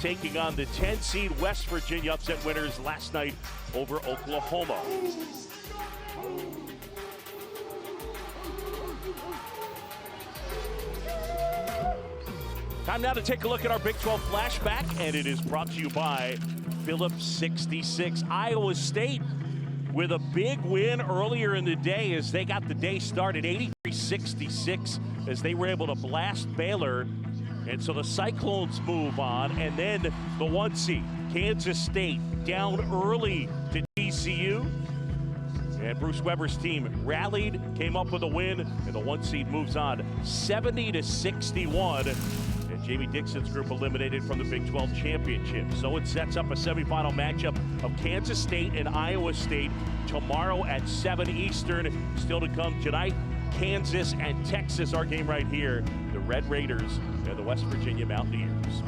taking on the 10 seed West Virginia, upset winners last night over Oklahoma. Time now to take a look at our Big 12 flashback, and it is brought to you by Phillips 66. Iowa State with a big win earlier in the day as they got the day started 83-66 as they were able to blast Baylor. And so the Cyclones move on, and then the 1 seed, Kansas State, down early to TCU. And Bruce Weber's team rallied, came up with a win, and the 1 seed moves on 70-61. And Jamie Dixon's group eliminated from the Big 12 championship. So it sets up a semifinal matchup of Kansas State and Iowa State tomorrow at 7 Eastern. Still to come tonight, Kansas and Texas, our game right here. The Red Raiders and the West Virginia Mountaineers.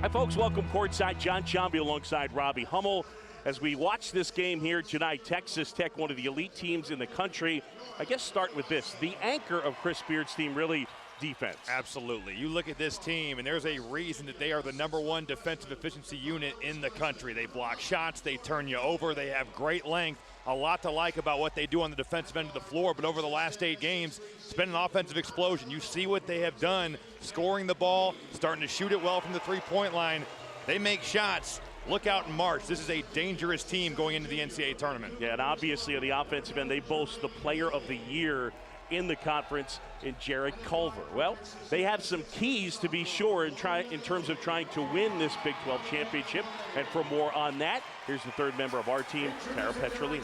Hi folks, welcome courtside. John Chambie alongside Robbie Hummel. As we watch this game here tonight, Texas Tech, one of the elite teams in the country. I guess start with this. The anchor of Chris Beard's team really defense. Absolutely. You look at this team, and there's a reason that they are the #1 defensive efficiency unit in the country. They block shots, they turn you over, they have great length. A lot to like about what they do on the defensive end of the floor, but over the last 8 games, it's been an offensive explosion. You see what they have done, scoring the ball, starting to shoot it well from the three-point line. They make shots. Look out in March. This is a dangerous team going into the NCAA tournament. Yeah, and obviously on the offensive end, they boast the player of the year in the conference in Jared Culver. Well, they have some keys to be sure in terms of trying to win this Big 12 championship. And for more on that, here's the third member of our team, Tara Petrolino.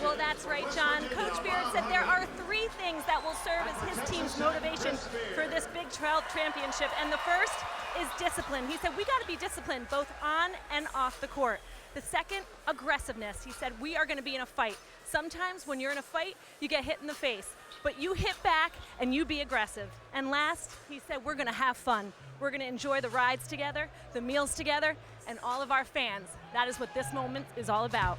Well, that's right, John. Coach Beard said there are 3 things that will serve as his team's motivation for this Big 12 championship. And the first is discipline. He said we got to be disciplined both on and off the court. The second, aggressiveness. He said we are going to be in a fight. Sometimes when you're in a fight, you get hit in the face, but you hit back and you be aggressive. And last, he said we're going to have fun. We're going to enjoy the rides together, the meals together, and all of our fans. That is what this moment is all about.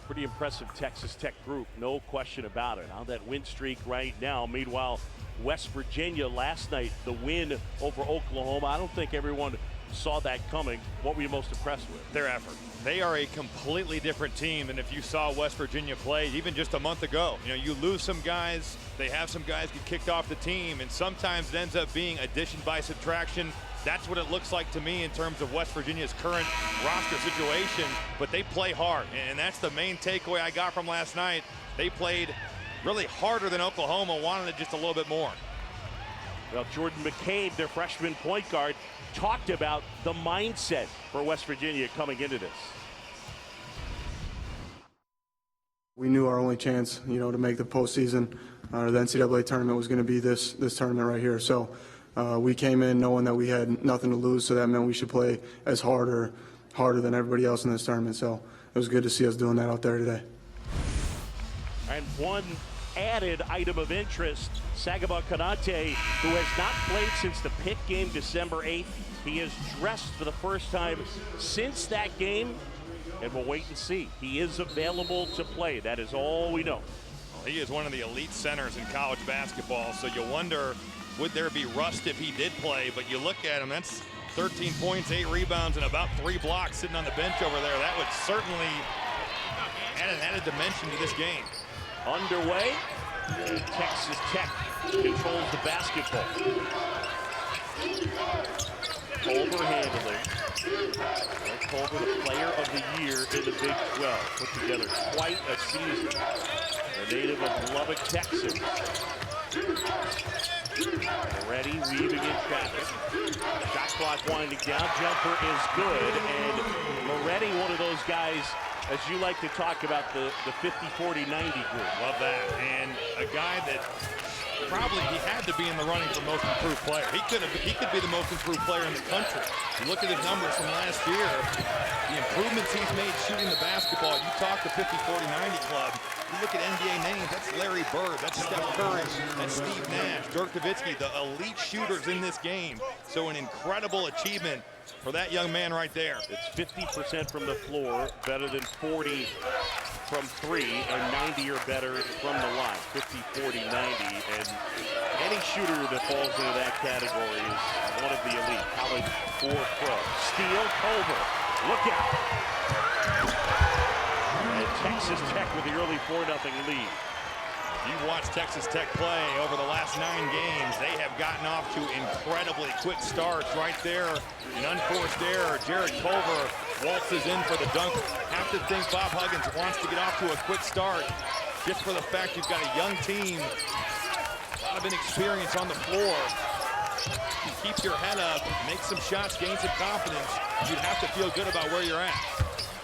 Pretty impressive Texas Tech group, no question about it. On that win streak right now. Meanwhile, West Virginia last night, the win over Oklahoma. I don't think everyone saw that coming. What were you most impressed with? Their effort. They are a completely different team than if you saw West Virginia play even just a month ago. You know, you lose some guys, they have some guys get kicked off the team, and sometimes it ends up being addition by subtraction. That's what it looks like to me in terms of West Virginia's current roster situation, but they play hard, and that's the main takeaway I got from last night. They played really harder than Oklahoma, wanted it just a little bit more. Well, Jordan McCabe, their freshman point guard, talked about the mindset for West Virginia coming into this. We knew our only chance, to make the postseason or the NCAA tournament was going to be this tournament right here. So we came in knowing that we had nothing to lose, so that meant we should play as harder than everybody else in this tournament. So it was good to see us doing that out there today. And one added item of interest, Sagaba Konate, who has not played since the Pitt game December 8th. He is dressed for the first time since that game, and we'll wait and see. He is available to play. That is all we know. Well, he is one of the elite centers in college basketball, so you wonder, would there be rust if he did play? But you look at him, that's 13 points, 8 rebounds, and about 3 blocks sitting on the bench over there. That would certainly add an added dimension to this game. Underway, Texas Tech controls the basketball. Culver handling. Culver, the player of the year in the Big 12. Put together quite a season. A native of Lubbock, Texas. Moretti weaving in traffic. Shot clock winding down. Jumper is good. And Moretti, one of those guys, as you like to talk about, the 50-40-90 group. Love that. And a guy that probably he had to be in the running for most improved player. He could be the most improved player in the country. You look at his numbers from last year, the improvements he's made shooting the basketball. You talk the 50-40-90 club. You look at NBA names, that's Larry Bird, that's Steph Curry, that's Steve Nash, Dirk Nowitzki, the elite shooters in this game. So an incredible achievement for that young man right there. It's 50% from the floor, better than 40 from 3, and 90 or better from the line. 50-40-90, and Any shooter that falls into that category is one of the elite, college or pro. Steal, Culver, look out. And Texas Tech with the early 4-0 lead. You watch Texas Tech play over the last 9 games. They have gotten off to incredibly quick starts right there. An unforced error. Jared Culver waltzes in for the dunk. Have to think Bob Huggins wants to get off to a quick start just for the fact you've got a young team, a lot of inexperience on the floor. You keep your head up, make some shots, gain some confidence. You have to feel good about where you're at.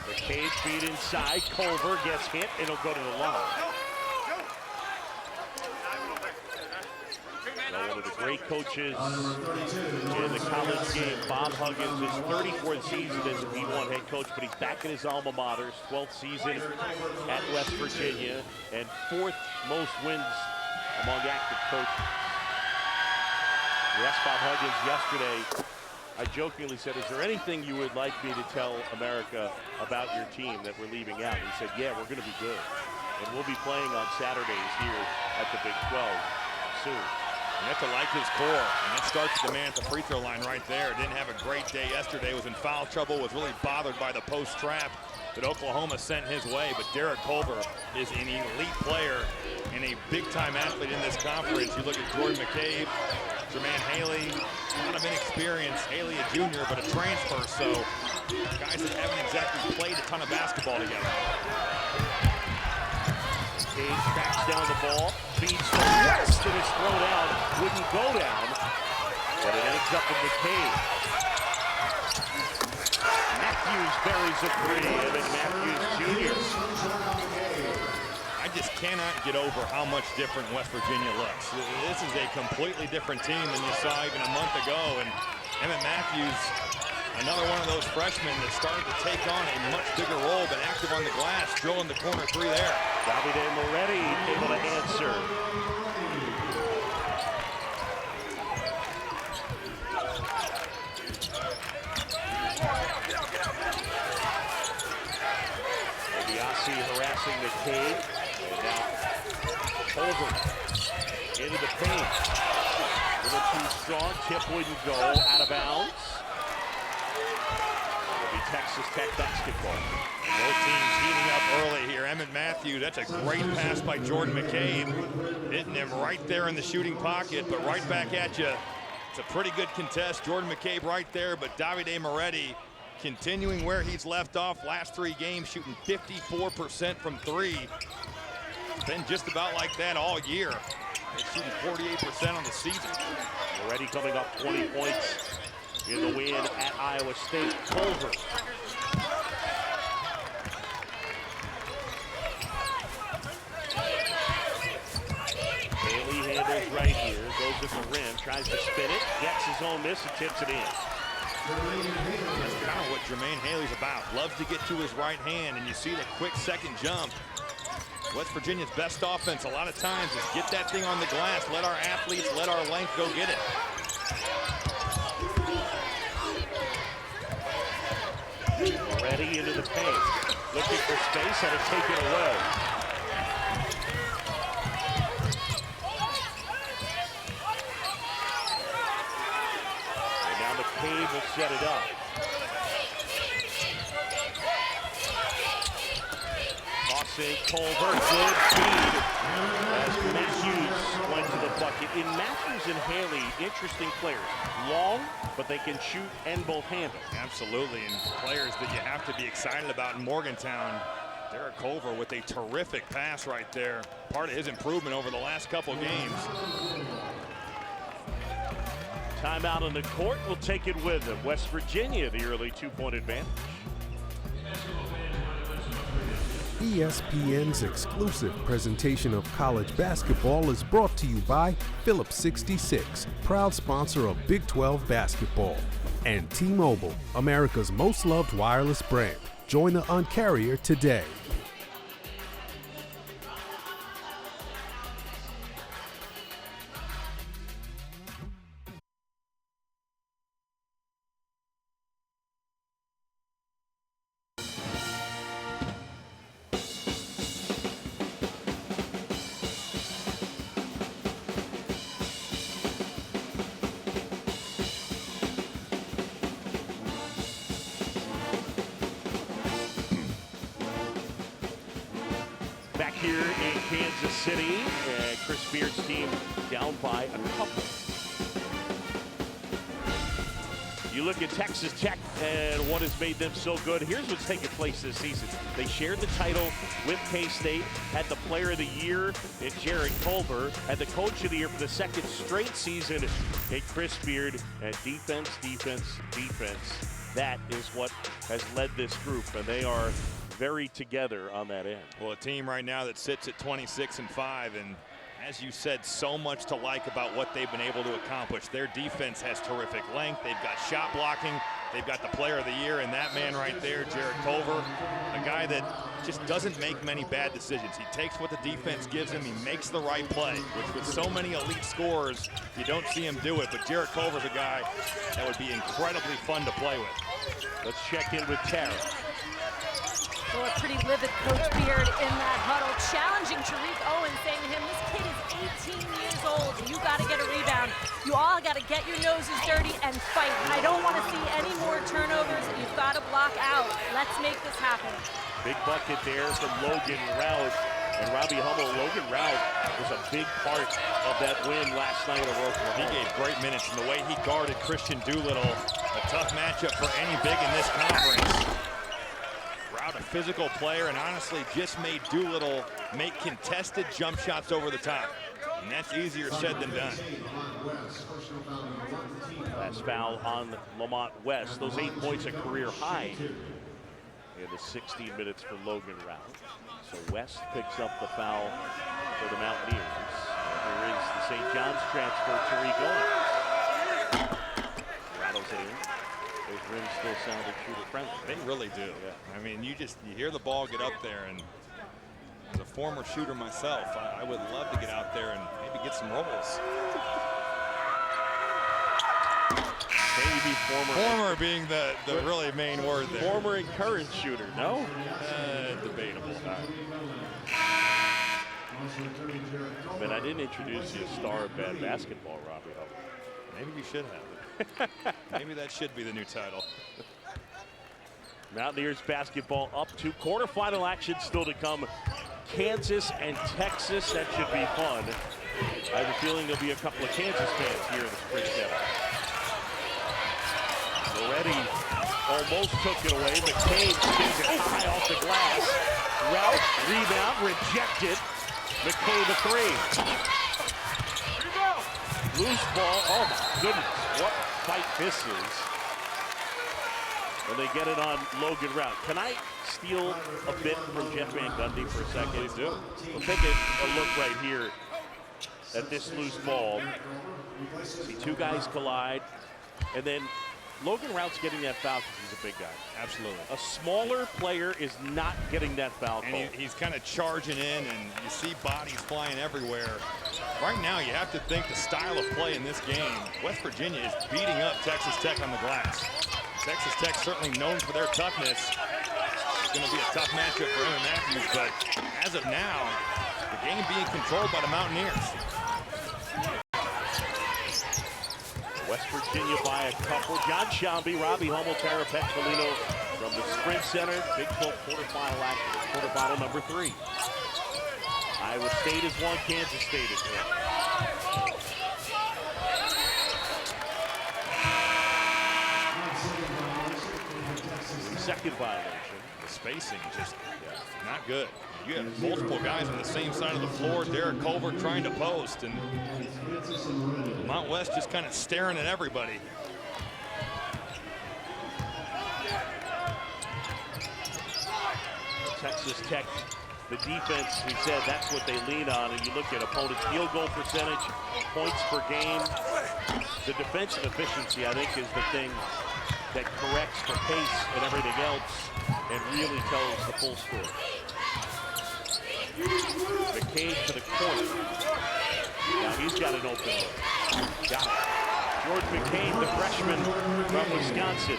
McCabe feed inside. Culver gets hit. It'll go to the line. One of the great coaches in the college game, Bob Huggins, his 34th season as a D1 head coach, but he's back in his alma mater, 12th season at West Virginia, and 4th most wins among active coaches. We asked Bob Huggins yesterday, I jokingly said, is there anything you would like me to tell America about your team that we're leaving out? He said, yeah, we're going to be good. And we'll be playing on Saturdays here at the Big 12 soon. You have to like his core, and that starts with the man at the free throw line right there. Didn't have a great day yesterday, was in foul trouble, was really bothered by the post trap that Oklahoma sent his way. But Derek Culver is an elite player and a big-time athlete in this conference. You look at Jordan McCabe, Jermaine Haley, a lot of inexperience. Haley a junior, but a transfer, so guys that haven't exactly played a ton of basketball together. Cage tracks down the ball, feeds to West, and is thrown out. Wouldn't go down, but it ends up in the cage. Matthews buries a three, and then Matthews Jr. I just cannot get over how much different West Virginia looks. This is a completely different team than you saw even a month ago, and Emmett Matthews, another one of those freshmen that started to take on a much bigger role, but active on the glass, drilling the corner three there. Davide Moretti able to answer. DiBiase harassing the cage. And now Culver into the paint. A little too strong. Tip wouldn't go. Out of bounds. Texas Tech basketball. Both teams heating up early here. Emmett Matthews, that's a great pass by Jordan McCabe. Hitting him right there in the shooting pocket, but right back at you. It's a pretty good contest. Jordan McCabe right there, but Davide Moretti continuing where he's left off. Last 3 games, shooting 54% from 3. Been just about like that all year. He's shooting 48% on the season. Moretti coming up 20 points. In the win at Iowa State. Culver. Haley handles right here. Goes to the rim. Tries to spin it. Gets his own miss and tips it in. That's kind of what Jermaine Haley's about. Loves to get to his right hand, and you see the quick second jump. West Virginia's best offense a lot of times is get that thing on the glass. Let our athletes, let our length go get it. Ready into the paint. Looking for space, had to take it away. And now McCabe will set it up. Tossing Culver, good feed. As Matthews went to the bucket. In Matthews and Haley, interesting players. Long, but they can shoot and both handle. Absolutely, and players that you have to be excited about in Morgantown. Derek Culver with a terrific pass right there. Part of his improvement over the last couple games. Timeout on the court. We'll take it with them. West Virginia, the early 2-point advantage. ESPN's exclusive presentation of college basketball is brought to you by Phillips 66, proud sponsor of Big 12 basketball, and T-Mobile, America's most loved wireless brand. Join the Un-carrier today. back here in Kansas City, and Chris Beard's team down by a couple. You look at Texas Tech and what has made them so good. Here's what's taken place this season. They shared the title with K-State, had the player of the year in Jared Culver, had the coach of the year for the second straight season in Chris Beard, and defense, defense, defense. That is what has led this group, and they are very together on that end. Well, a team right now that sits at 26-5, and as you said, so much to like about what they've been able to accomplish. Their defense has terrific length. They've got shot blocking. They've got the player of the year, and that man right there, Jared Culver, a guy that just doesn't make many bad decisions. He takes what the defense gives him. He makes the right play, which with so many elite scorers, you don't see him do it. But Jared Culver's a guy that would be incredibly fun to play with. Let's check in with Tara. Well, a pretty livid Coach Beard in that huddle, challenging Tariq Owen, saying to him, this kid is 18 years old. You got to get a rebound. You all got to get your noses dirty and fight. I don't want to see any more turnovers. You've got to block out. Let's make this happen. Big bucket there from Logan Routt. And Robbie Hummel, Logan Routt was a big part of that win last night at Oklahoma. He gave great minutes, and the way he guarded Christian Doolittle, a tough matchup for any big in this conference. A physical player, and honestly just made Doolittle make contested jump shots over the top, and that's easier said than done. Last foul on Lamont West. Those 8 points a career high in the 16 minutes for Logan Routt. So West picks up the foul for the Mountaineers. Here is the St. John's transfer, Tariq Owens. Rattles it in. Those rims still sounded shooter friendly. They really do. Yeah. I mean, you hear the ball get up there, and as a former shooter myself, I would love to get out there and maybe get some rolls. Maybe former being the really main word there. Former and current shooter, no? Debatable. But I didn't introduce you a star of bad basketball, Robbie. Maybe you should have. Maybe that should be the new title. Mountaineers basketball up to quarterfinal action still to come. Kansas and Texas, that should be fun. I have a feeling there'll be a couple of Kansas fans here in the Sprint Center. Already almost took it away. McCabe spins it high off the glass. Routt, rebound, rejected. McCabe a three. Loose ball, oh my goodness, what fight this is. And they get it on Logan Routt. Can I steal a bit from Jeff Van Gundy for a second? Please do. We'll take a look right here at this loose ball. See two guys collide, and then Logan Rout's getting that foul because he's a big guy. Absolutely. A smaller player is not getting that foul call. And he's kind of charging in, and you see bodies flying everywhere. Right now, you have to think the style of play in this game. West Virginia is beating up Texas Tech on the glass. Texas Tech certainly known for their toughness. It's going to be a tough matchup for Aaron Matthews, but as of now, the game being controlled by the Mountaineers. West Virginia by a couple. John Shambi, Robbie Hummel, Tara Petfolino from the Sprint Center. Big 12 quarterfinal action, quarterfinal number 3. Iowa State is 1, Kansas State is 1. Second violation. The spacing just not good. You have multiple guys on the same side of the floor. Derek Culver trying to post, and Mount West just kind of staring at everybody. Texas Tech, the defense, we said that's what they lean on, and you look at opponents' field goal percentage, points per game. The defensive efficiency, I think, is the thing that corrects for pace and everything else and really tells the full story. McCabe to the corner. Now he's got an open look. Got it. George McCabe, the freshman from Wisconsin.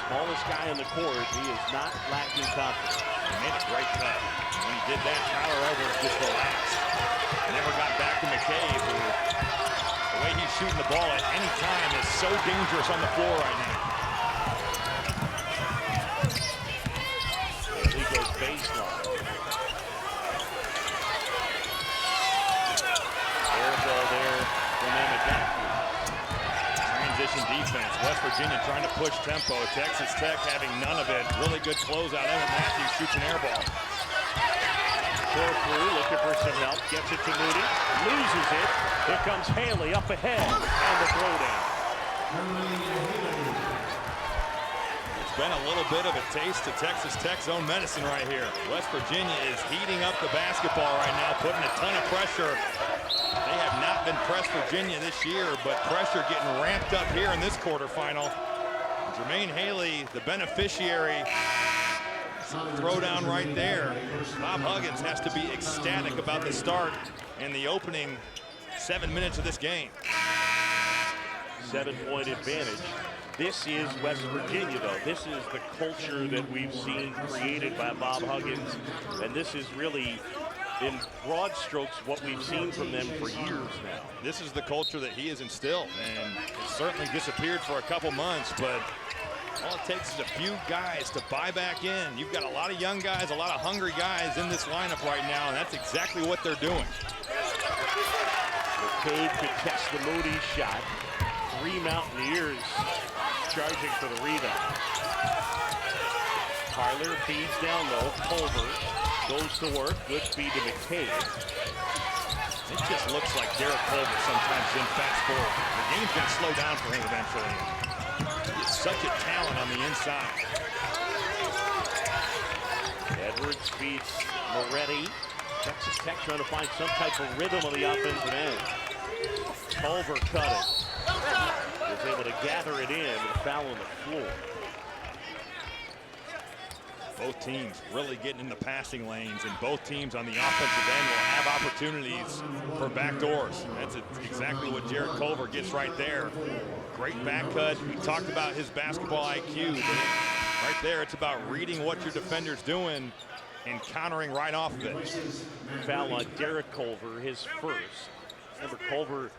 Smallest guy on the court. He is not lacking confidence. He made a great cut. When he did that, Tyler Edwards just relaxed. Never got back to McCabe, who, the way he's shooting the ball at any time is so dangerous on the floor right now. He goes baseline. Air ball there from Matthew. Transition defense. West Virginia trying to push tempo. Texas Tech having none of it. Really good closeout. Emmett Matthews shoots an air ball. Pour through, looking for some help. Gets it to Moody. Loses it. Here comes Haley up ahead. And the throwdown. It's been a little bit of a taste of Texas Tech's own medicine right here. West Virginia is heating up the basketball right now, putting a ton of pressure. They have not been pressed Virginia this year, but pressure getting ramped up here in this quarterfinal. Jermaine Haley, the beneficiary. Throwdown right there. Bob Huggins has to be ecstatic about the start and the opening 7 minutes of this game. 7-point advantage. This is West Virginia, though. This is the culture that we've seen created by Bob Huggins. And this is really, in broad strokes, what we've seen from them for years now. This is the culture that he has instilled, and it certainly disappeared for a couple months, but all it takes is a few guys to buy back in. You've got a lot of young guys, a lot of hungry guys in this lineup right now, and that's exactly what they're doing. McCabe could test the Moody shot. 3 Mountaineers charging for the rebound. Harler feeds down low. Culver goes to work. Good feed to McCabe. It just looks like Derek Culver sometimes in fast forward. The game's going to slow down for him eventually. He's such a talent on the inside. Edwards feeds Moretti. Texas Tech trying to find some type of rhythm on the offensive end. Culver cutting. Was able to gather it in with a foul on the floor. Both teams really getting in the passing lanes, and both teams on the offensive end will have opportunities for backdoors. That's exactly what Jared Culver gets right there. Great back cut. We talked about his basketball IQ, but right there, it's about reading what your defender's doing and countering right off of it. Foul on Derek Culver, his first. Remember, Culver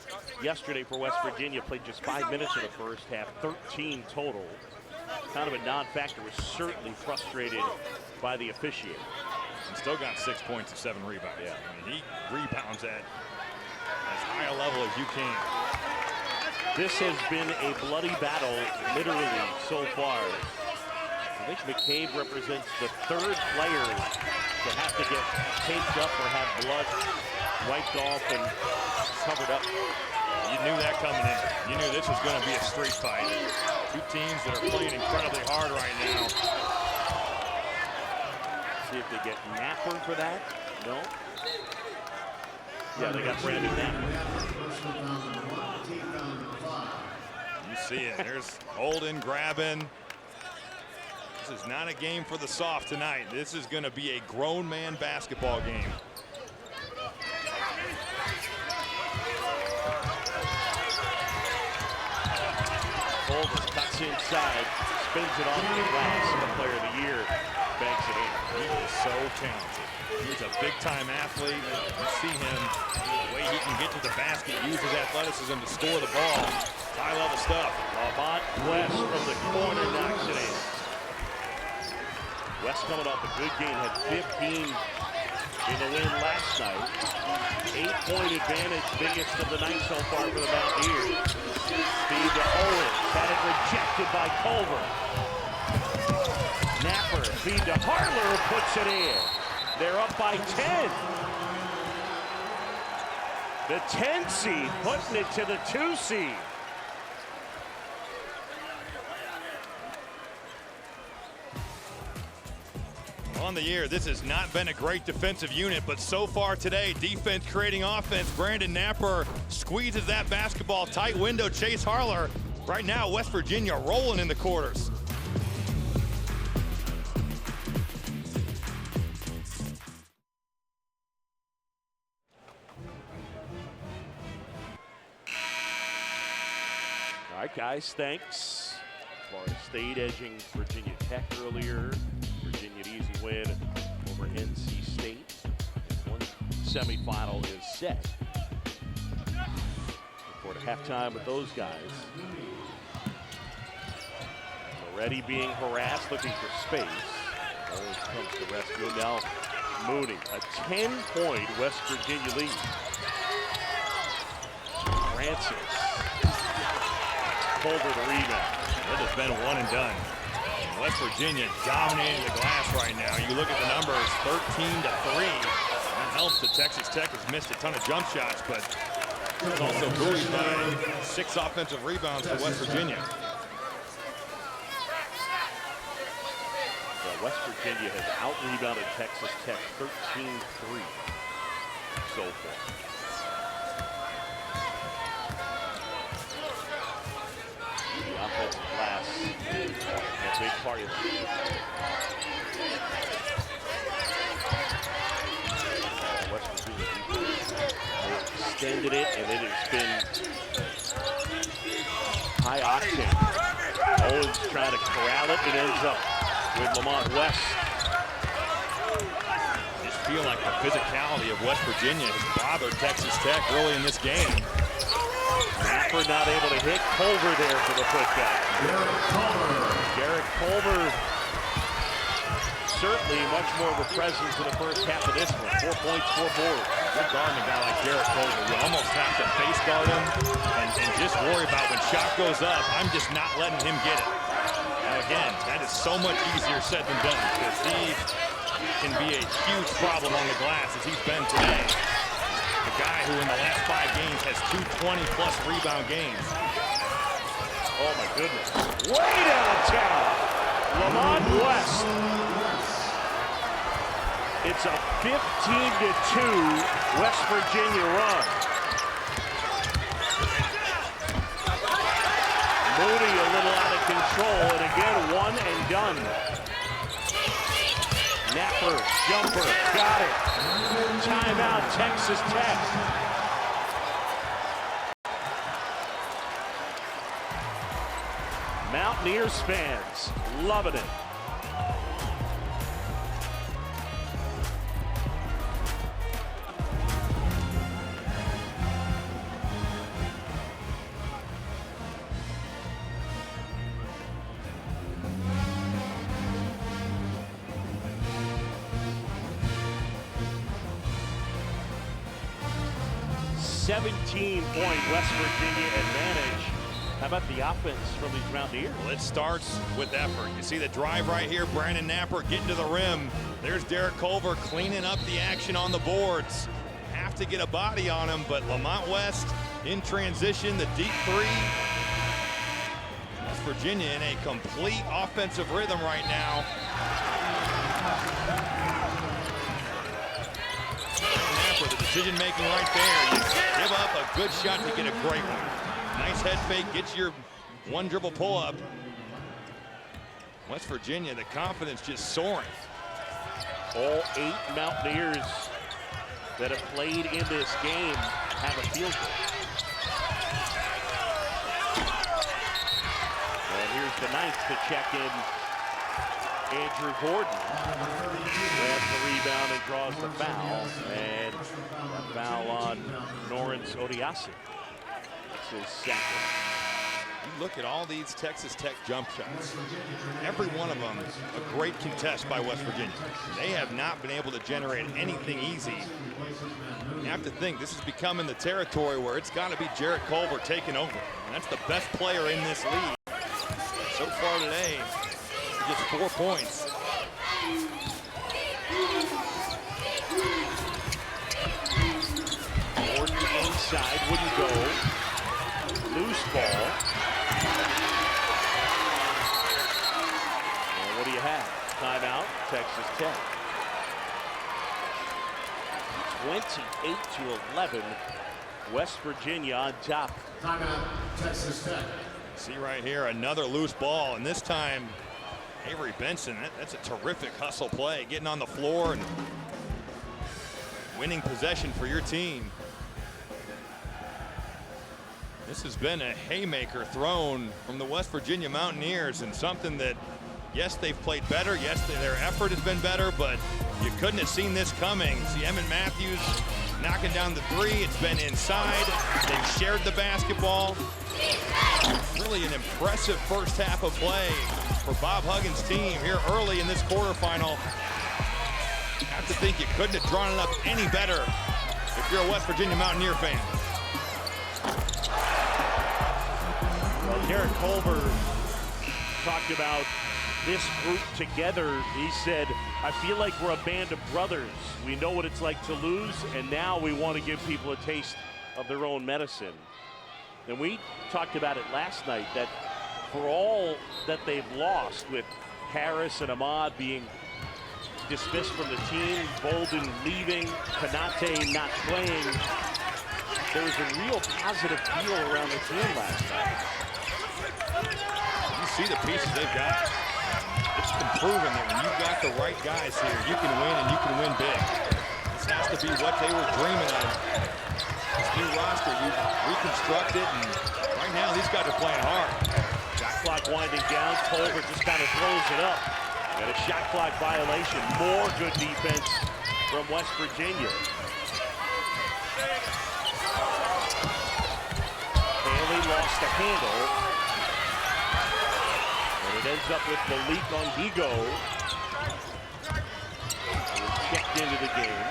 yesterday for West Virginia played just 5 minutes in the first half, 13 total. Kind of a non-factor, was certainly frustrated by the officiating. And still got 6 points and 7 rebounds. Yeah, I mean, he rebounds at as high a level as you can. This has been a bloody battle, literally, so far. I think McCabe represents the 3rd player to have to get taped up or have blood wiped off and covered up. You knew that coming in. You knew this was going to be a street fight. Two teams that are playing incredibly hard right now. See if they get Napper for that. No. Yeah, they got Brandon Napper. You see it. There's Holden grabbing. This is not a game for the soft tonight. This is going to be a grown man basketball game. Culver cuts inside, spins it off to the glass, and the player of the year banks it in. He is so talented. He's a big-time athlete. You see him, the way he can get to the basket, use his athleticism to score the ball. High-level stuff. Lamont West from the corner knocks it in. West coming off a good game, had 15 in the win last night. 8-point advantage, biggest of the night so far for the Mountaineers. Feed to Owens, had it rejected by Culver. Napper, feed to Harler, who puts it in. They're up by 10. The 10 seed putting it to the 2 seed. On the year, this has not been a great defensive unit, but so far today, defense creating offense. Brandon Napper squeezes that basketball, tight window, Chase Harler. Right now, West Virginia rolling in the quarters. All right, guys, thanks. Florida State edging Virginia Tech earlier. Virginia an easy win over NC State. One semifinal is set. Look forward to halftime with those guys. Already being harassed, looking for space. Owens comes to rescue. Now Mooney, a 10-point West Virginia lead. Francis. Culver the rebound. It has been one and done. West Virginia dominating the glass right now. You look at the numbers, 13-3. That helps that Texas Tech has missed a ton of jump shots, but it's also buoyed by 6 offensive rebounds for West Virginia. Yeah, West Virginia has out-rebounded Texas Tech 13-3 so far. The offensive glass, a big part of it. West Virginia defense, they extended it, and then it's been high octane. Owens trying to corral it, and ends up with Lamont West. Just feel like the physicality of West Virginia has bothered Texas Tech early in this game. Napper not able to hit. Culver there for the putback. Derek Culver certainly much more of a presence in the first half of this one. 4 points, 4 boards. You're guarding a guy like Derek Culver. You almost have to face guard him and just worry about when shot goes up, I'm just not letting him get it. Now again, that is so much easier said than done because he can be a huge problem on the glass as he's been today. The guy who in the last 5 games has 2 20-plus rebound games. Oh my goodness. Way downtown. Lamont West. It's a 15-2 West Virginia run. Mooney a little out of control, and again, one and done. Napper, jumper, got it. Timeout, Texas Tech. Mountaineers fans loving it. Point West Virginia advantage. How about the offense from these Mountaineers? Well, it starts with effort. You see the drive right here. Brandon Napper getting to the rim. There's Derek Culver cleaning up the action on the boards. Have to get a body on him, but Lamont West in transition, the deep 3. West Virginia in a complete offensive rhythm right now. Napper, the decision making right there. You give up a good shot to get a great one. Nice head fake, gets your 1 dribble pull up. West Virginia, the confidence just soaring. All 8 Mountaineers that have played in this game have a field goal. And here's the 9th to check in. Andrew Gordon grabs the rebound and draws the foul. And a foul on Lawrence Odiasi. That's his second. You look at all these Texas Tech jump shots. Every one of them a great contest by West Virginia. They have not been able to generate anything easy. You have to think this is becoming the territory where it's got to be Jarrett Culver taking over. And that's the best player in this league. So far today, just 4 points. Gordon inside, wouldn't go. Loose ball. And what do you have? Timeout, Texas Tech. 28-11. West Virginia on top. Timeout, Texas Tech. See right here, another loose ball, and this time Avery Benson, that's a terrific hustle play, getting on the floor and winning possession for your team. This has been a haymaker thrown from the West Virginia Mountaineers, and something that, yes, they've played better. Yes, their effort has been better, but you couldn't have seen this coming. See Emmett Matthews knocking down the three. It's been inside. They've shared the basketball. Really an impressive first half of play for Bob Huggins' team here early in this quarterfinal. Have to think you couldn't have drawn it up any better if you're a West Virginia Mountaineer fan. Well, Derek Culver talked about this group together. He said, I feel like we're a band of brothers. We know what it's like to lose, and now we want to give people a taste of their own medicine. And we talked about it last night, that for all that they've lost, with Harris and Ahmad being dismissed from the team, Bolden leaving, Konate not playing, there was a real positive feel around the team last night. You see the pieces they've got. It's been proven that when you've got the right guys here, you can win, and you can win big. This has to be what they were dreaming of. This new roster, you reconstruct it, and right now these guys are playing hard. Shot clock winding down. Culver just kind of throws it up. And a shot clock violation. More good defense from West Virginia. Haley lost the handle. And it ends up with Malik on Higo. Checked into the game.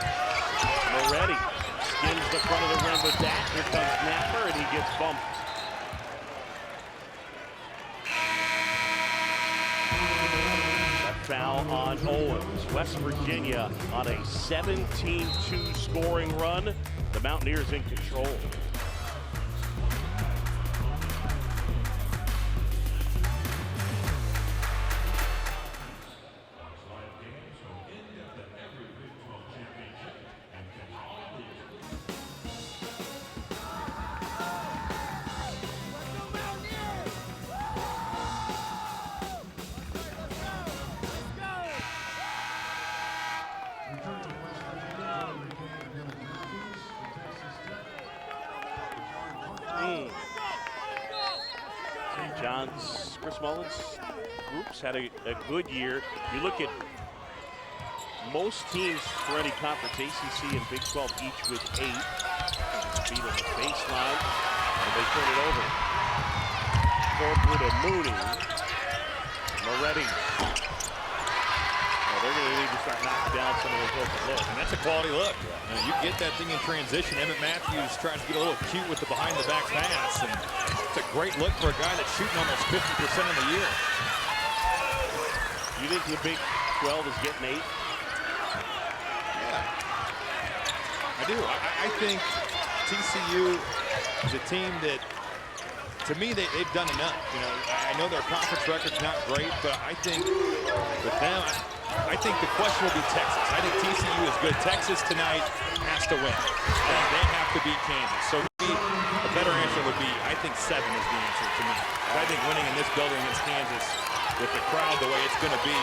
Moretti skins the front of the rim with that. Here comes Napper, and he gets bumped. Foul on Owens. West Virginia on a 17-2 scoring run. The Mountaineers in control. St. John's, Chris Mullins groups had a good year. You look at most teams for any conference, ACC and Big 12 each with 8. Feet on the baseline, and they turn it over. Corporate and Mooney. Moretti. Well, they're going to need to start knocking down some of those open looks. And that's a quality look. You get that thing in transition. Emmett Matthews tries to get a little cute with the behind-the-back pass, and it's a great look for a guy that's shooting almost 50% of the year. You think the Big 12 is getting 8? Yeah, I do. I think TCU is a team that, to me, they've done enough. You know, I know their conference record's not great, but I think with them, I think the question will be Texas. I think TCU is good. Texas tonight has to win. They have to beat Kansas. So maybe a better answer would be, I think 7 is the answer to me. I think winning in this building against Kansas, with the crowd the way it's going to be,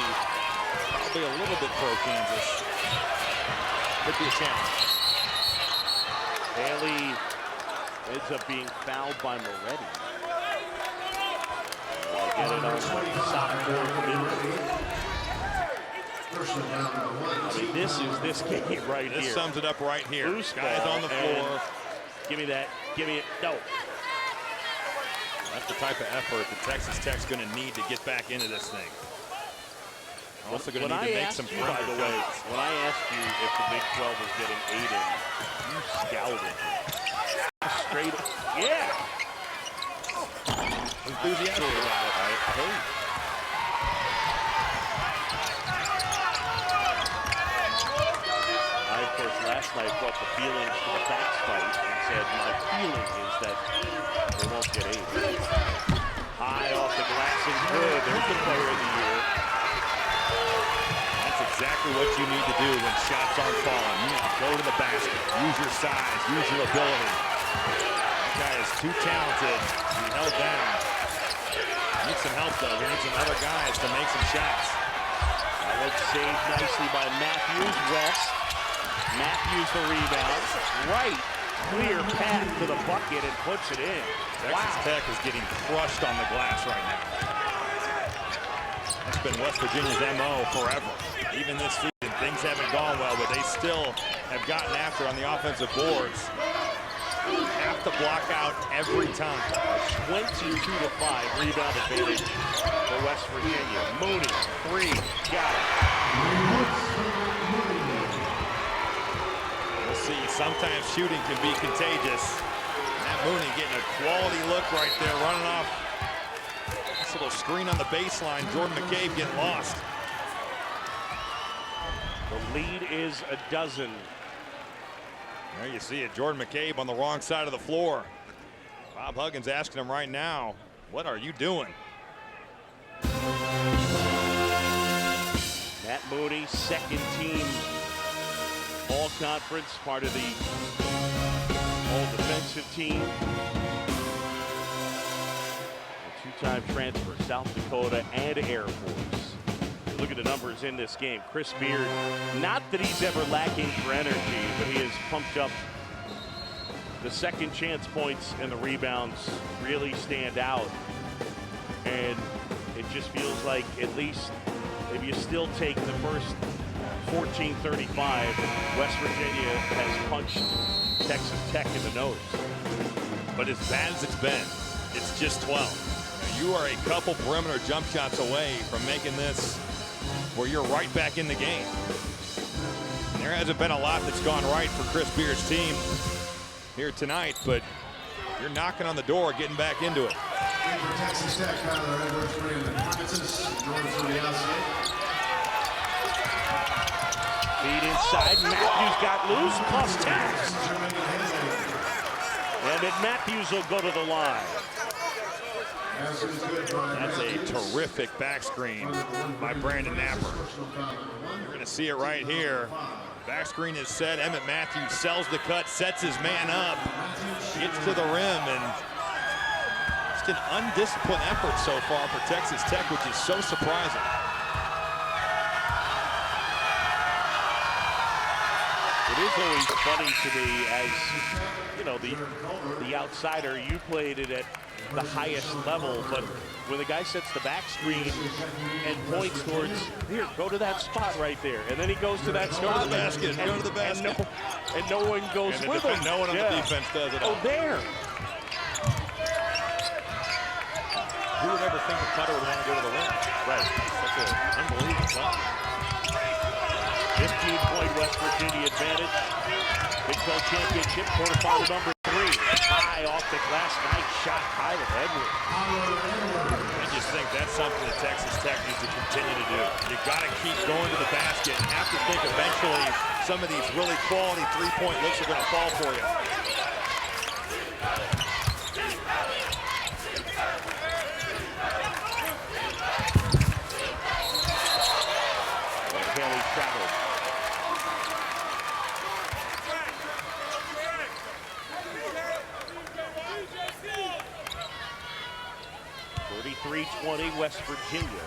probably a little bit pro-Kansas. Could be a challenge. Haley ends up being fouled by Moretti. Get it on sophomore commitment. I mean, this is this game right here. This sums it up right here. Loose guys on the floor. Give me that. Give me it. No. That's the type of effort that Texas Tech's going to need to get back into this thing. Also going to need to make some by the way, when I asked you if the Big 12 was getting 8 in, you scouted. Straight up. Yeah. Enthusiastic about it. I, of course, last night brought the feelings to the facts fight and said my feeling is that they won't get 8. High off the glass and good. There's the player of the year. That's exactly what you need to do when shots aren't falling. You need to go to the basket, use your size, use your ability. That guy is too talented to be held down. Need some help, though. We need some other guys to make some shots. That was saved nicely by Matthews. West. Matthews the rebound. Right. Clear path to the bucket and puts it in. Texas Tech is getting crushed on the glass right now. That's been West Virginia's MO forever. Even this season, things haven't gone well, but they still have gotten after on the offensive boards have to block out every time. 22-5 rebound advantage for West Virginia. Mooney, 3, got it. We'll see, sometimes shooting can be contagious. Matt Mooney getting a quality look right there, running off this little screen on the baseline. Jordan McCabe getting lost. The lead is a dozen. There you see it, Jordan McCabe on the wrong side of the floor. Bob Huggins asking him right now, what are you doing? Matt Mooney, second team all-conference, part of the all-defensive team. A two-time transfer, South Dakota and Air Force. Look at the numbers in this game. Chris Beard, not that he's ever lacking for energy, but he has pumped up. The second chance points and the rebounds really stand out. And it just feels like at least if you still take the first 14-35, West Virginia has punched Texas Tech in the nose. But as bad as it's been, it's just 12. You are a couple perimeter jump shots away from making this where you're right back in the game. There hasn't been a lot that's gone right for Chris Beard's team here tonight, but you're knocking on the door, getting back into it. Texas Tech, Kyler Edwards, Raymond Francis, Jordan for the outside. Feed inside, Matthews got loose, plus Tex. And then Matthews will go to the line. That's a terrific back screen by Brandon Napper. You're going to see it right here. Back screen is set. Emmett Matthews sells the cut, sets his man up, gets to the rim, and just an undisciplined effort so far for Texas Tech, which is so surprising. It is always funny to me, as you know, the outsider. You played it at the highest level, but when the guy sets the back screen and points towards, here, go to that spot right there, and then he goes to that spot, go to the basket, go to the basket, and no one goes with him. No one on the defense does it. Oh, there. Who would ever think the cutter would want to go to the rim? Right. Such an unbelievable cut. 15-point West Virginia advantage. Big 12 championship, quarterfinal number 3. High off the glass, nice shot, Tyler Edwards. I just think that's something that Texas Tech needs to continue to do. You got to keep going to the basket and have to think eventually some of these really quality three-point looks are going to fall for you. Kelly traveled. .33-20 West Virginia.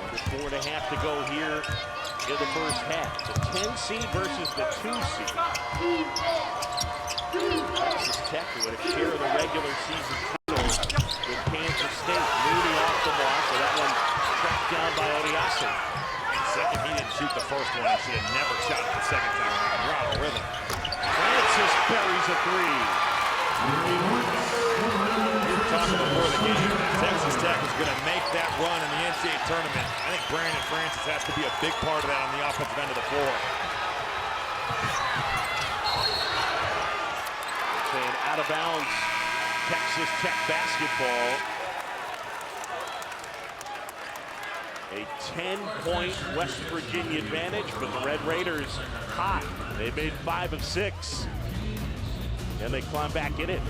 Under 4.5 to go here in the first half. The 10 seed versus the 2 seed. Texas Tech with a share of the regular season title with Kansas State. Mooney off the mark, so that one tracked down by Odiase. Second, he didn't shoot the first one. He should have never shot it the second time around. You're out of rhythm. Francis buries a 3. We were talking before the game. Texas Tech is going to make that run in the NCAA tournament. I think Brandon Francis has to be a big part of that on the offensive end of the floor. Saying out of bounds, Texas Tech basketball. A 10-point West Virginia advantage, but the Red Raiders hot. They made 5 of 6. And they climb back in it.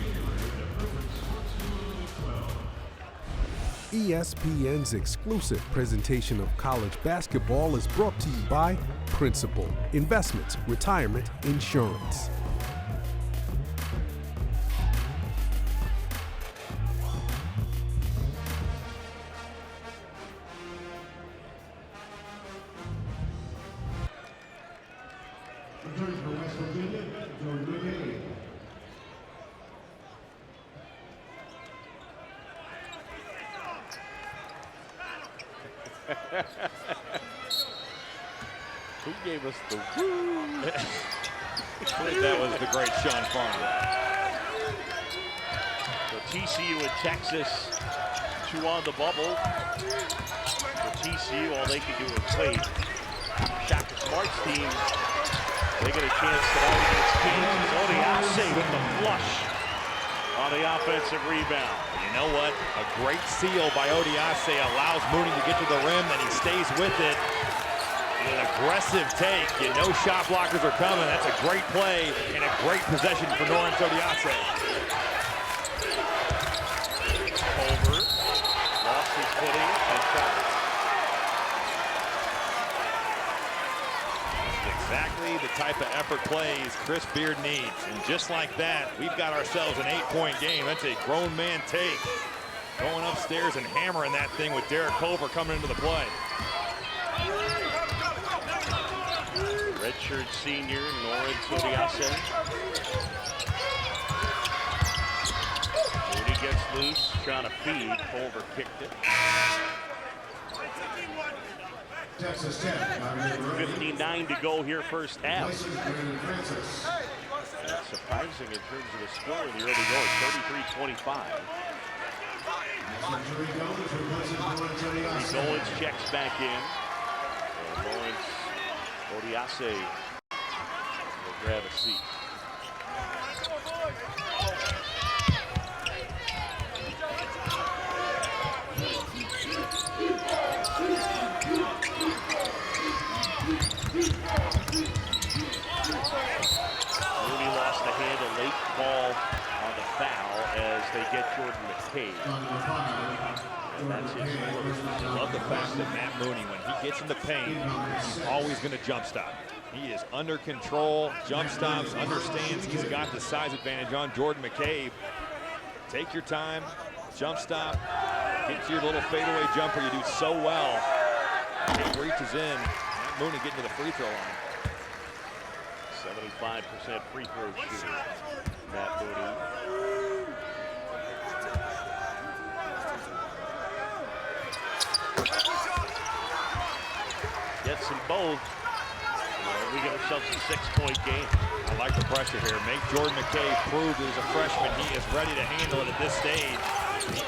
ESPN's exclusive presentation of college basketball is brought to you by Principal Investments, Retirement, Insurance. Who gave us the woo? I believe that was the great Sean Farmer. So TCU and Texas, 2 on the bubble. For TCU, all they can do is wait. Shaka Smart's team, they get a chance tonight against Kansas. Odiase with the flush on the offensive rebound. You know what? A great seal by Odiase allows Mooney to get to the rim, and he stays with it. An aggressive take. You know shot blockers are coming. That's a great play and a great possession for Lawrence Odiase. Over, lost his footing and shot. Exactly the type of effort plays Chris Beard needs. And just like that, we've got ourselves an 8-point game. That's a grown man take. Going upstairs and hammering that thing with Derek Culver coming into the play. Redshirt senior Lawrence Odiase. Mooney gets loose, trying to feed. Culver kicked it. Texas Tech. 59 to go here first half. Surprising in terms of the score in the early going, 33-25. Owens checks back in. And Lawrence Odiase will grab a seat. Mooney lost the handle late, call on the foul as they get Jordan McCabe. And that's his first. I love the fact that Matt Mooney, when he gets in the paint, he's always going to jump stop. He is under control, jump stops, understands he's got the size advantage on Jordan McCabe. Take your time, jump stop, get to your little fadeaway jumper you do so well. McCabe reaches in, Matt Mooney getting to the free throw line. 75% free throw shooter, Matt Mooney. Gets them both. We get ourselves a 6-point game. I like the pressure here. Make Jordan McCabe prove that as a freshman he is ready to handle it at this stage. This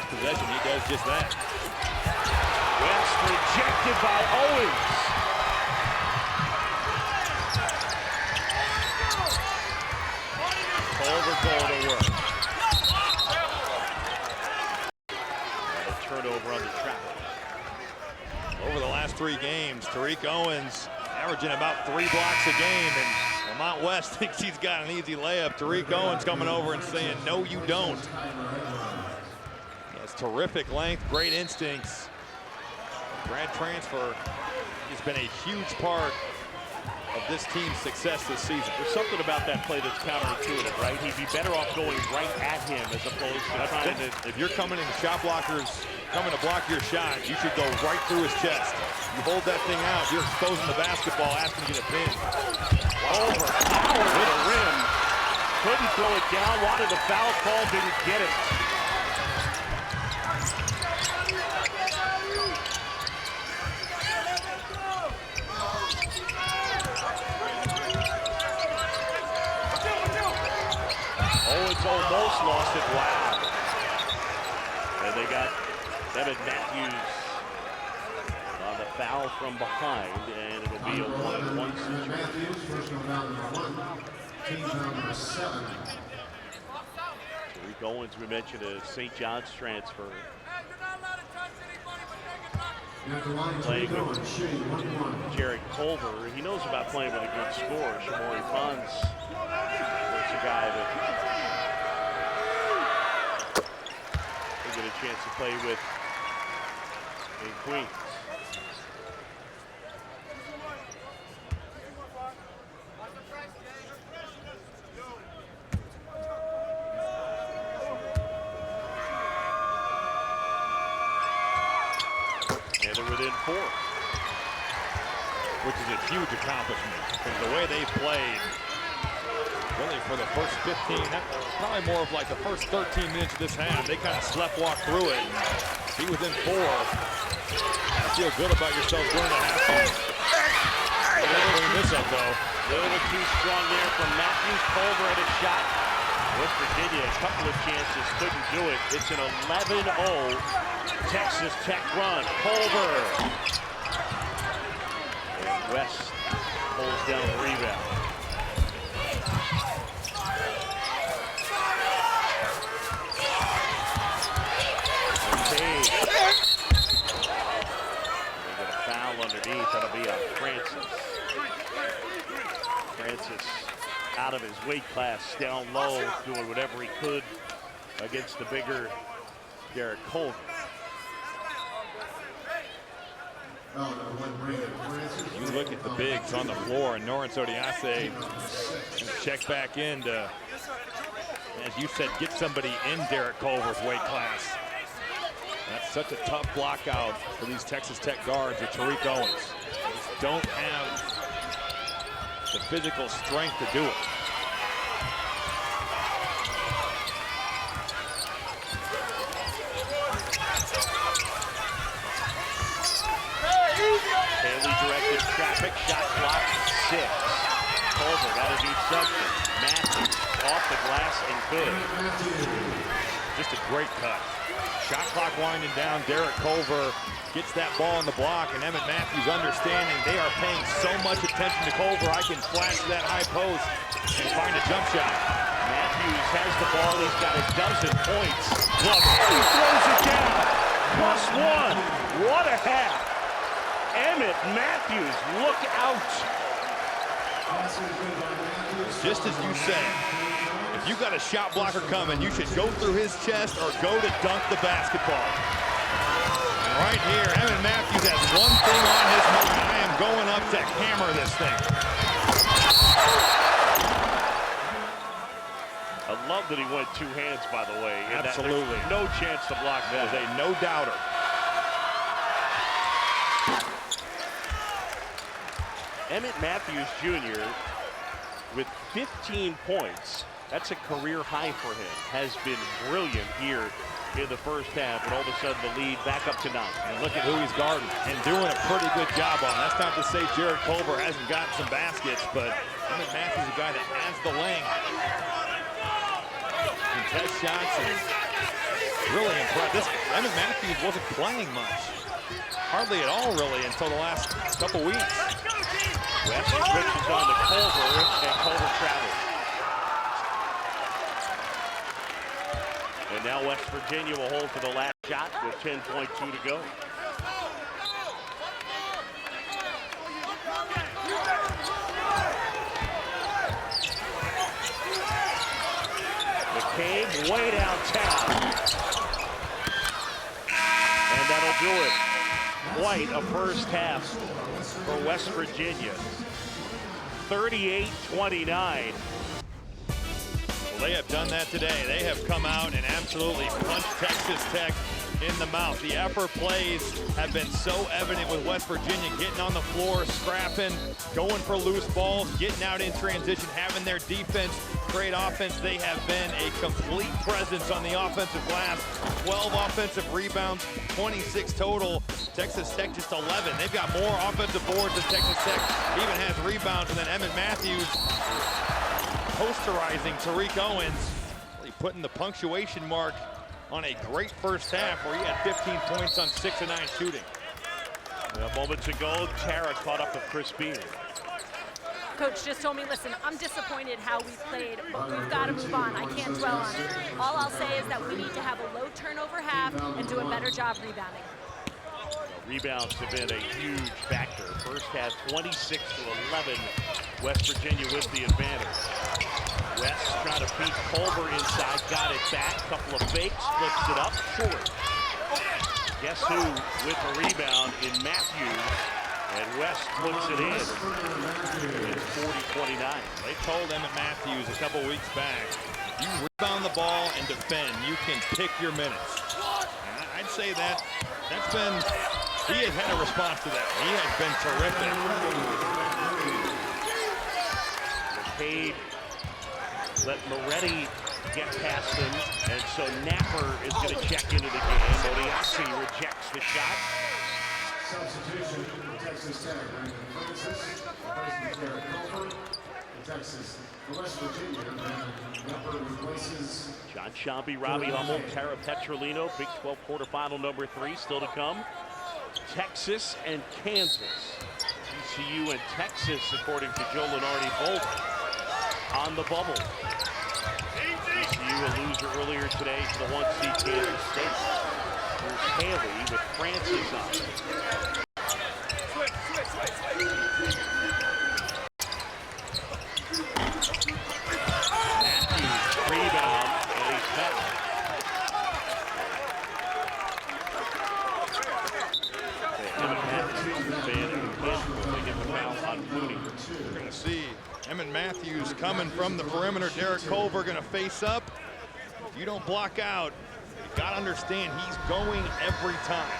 possession, he does just that. West rejected by Owens. Culver going to work. And a turnover on the track. Over the last 3 games, Tariq Owens averaging about 3 blocks a game, and Lamont West thinks he's got an easy layup. Tariq Owens coming over and saying, no, you don't. He has terrific length, great instincts. Grad transfer, he's been a huge part of this team's success this season. There's something about that play that's counterintuitive, right? He'd be better off going right at him as opposed to trying to... If you're coming in, the shot blockers coming to block your shot, you should go right through his chest. You hold that thing out, you're exposing the basketball, asking to get a pin. Over, power to the rim. Couldn't throw it down, wanted the foul call, didn't get it. Owens almost lost it. Wow. And they got Evan Matthews on the foul from behind, and it'll be a 1-on-1 situation. Matthews, first one down number 1. Team number 7. Tariq Owens, we mentioned, a St. John's transfer. Playing with Jared Culver. He knows about playing with a good scorer. Shamori Pons is a guy that will get a chance to play with in Queens. And they're within 4. Which is a huge accomplishment, because the way they played, really for the first 15, probably more of like the first 13 minutes of this half, they kind of sleptwalked through it. Be within 4. You feel good about yourself during the half. Bring this up, though. A little too strong there from Matthews. Culver at a shot. West Virginia, a couple of chances, couldn't do it. It's an 11-0 Texas Tech run. Culver. And West pulls down the rebound. Okay. They get a foul underneath. That'll be on Francis. Francis out of his weight class, down low, doing whatever he could against the bigger Derek Culver. You look at the bigs on the floor, and Norris Odiase check back in to, as you said, get somebody in Derek Culver's weight class. That's such a tough block out for these Texas Tech guards with Tariq Owens. They just don't have the physical strength to do it. Haley directed traffic, shot clock 6. Culver got to do something. Matthews off the glass and good. Just a great cut. Shot clock winding down. Derek Culver gets that ball in the block, and Emmett Matthews understanding they are paying so much attention to Culver. I can flash that high post and find a jump shot. Matthews has the ball. He's got a dozen points. Look, he throws it down. +1. What a half. Emmett Matthews, look out. Just as you said, if you got a shot blocker coming, you should go through his chest or go to dunk the basketball. And right here, Emmett Matthews has one thing on his mind. I am going up to hammer this thing. I love that he went 2 hands, by the way. And Absolutely. No chance to block that. There's a no-doubter. Emmett Matthews Jr. with 15 points. That's a career high for him. Has been brilliant here in the first half, and all of a sudden the lead back up to 9. And look at who he's guarding and doing a pretty good job on. That's not to say Jared Culver hasn't gotten some baskets, but Emmett Matthews is a guy that has the length. Contest shots and really impressive. Emmett Matthews wasn't playing much. Hardly at all, really, until the last couple weeks. West switches on to Culver, and Culver travels. And now West Virginia will hold for the last shot with 10.2 to go. McCabe way downtown. And that'll do it. Quite a first half for West Virginia. 38-29. Well, they have done that today. They have come out and absolutely punched Texas Tech in the mouth. The effort plays have been so evident with West Virginia getting on the floor, scrapping, going for loose balls, getting out in transition, having their defense create offense. They have been a complete presence on the offensive glass. 12 offensive rebounds, 26 total. Texas Tech just 11. They've got more offensive boards than Texas Tech even has rebounds. And then Emmett Matthews posterizing Tariq Owens, really putting the punctuation mark on a great first half where he had 15 points on 6 of 9 shooting. Moments ago, Tara caught up with Chris Beard. Coach just told me, listen, I'm disappointed how we played, but we've got to move on. I can't dwell on it. All I'll say is that we need to have a low turnover half and do a better job rebounding. Rebounds have been a huge factor. First half, 26-11. West Virginia with the advantage. West trying to beat Culver inside, got it back. Couple of fakes, flips it up, short. Guess who with the rebound in Matthews, and West puts it in. It's 40-29. They told Emmett Matthews a couple weeks back, if you rebound the ball and defend, you can pick your minutes. And I'd say that's been, he has had a response to that. He has been terrific. McCabe let Moretti get past him, and so Napper is going to check into the game. Odiase rejects the shot. Substitution for Texas Tech, Brandon Francis, replacing Derek Colford. Texas, for West Virginia, Brandon Knepper replaces John Shambi, Robbie Hummel, Tara Petrolino, Big 12 quarterfinal number 3 still to come. Texas and Kansas. TCU and Texas, according to Joe Lunardi, both on the bubble. TCU a loser earlier today to the 1 seed Kansas State. Here's Haley with Francis on. Matthews, rebound, and he's fouled. We're going to see Emmett Matthews coming from the perimeter. Derek Culver going to face up. If you don't block out, you got to understand he's going every time.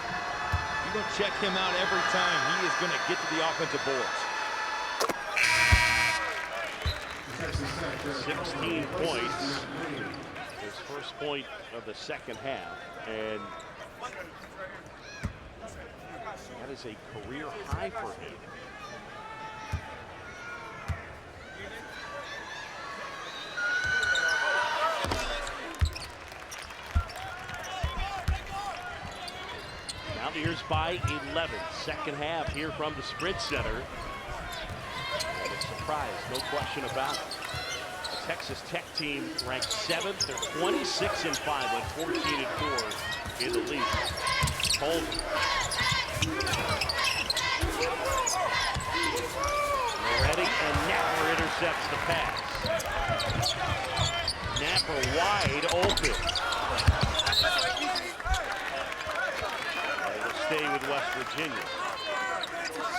You don't check him out every time, he is going to get to the offensive boards. 16 points. His first point of the second half. And that is a career high for him. Mountaineers by 11. Second half here from the Sprint Center. And a surprise, no question about it. The Texas Tech team ranked 7th. They're 26-5 with 14-4 in the league. Holden. Ready, and Napper intercepts the pass. Napper wide open. Stay with West Virginia.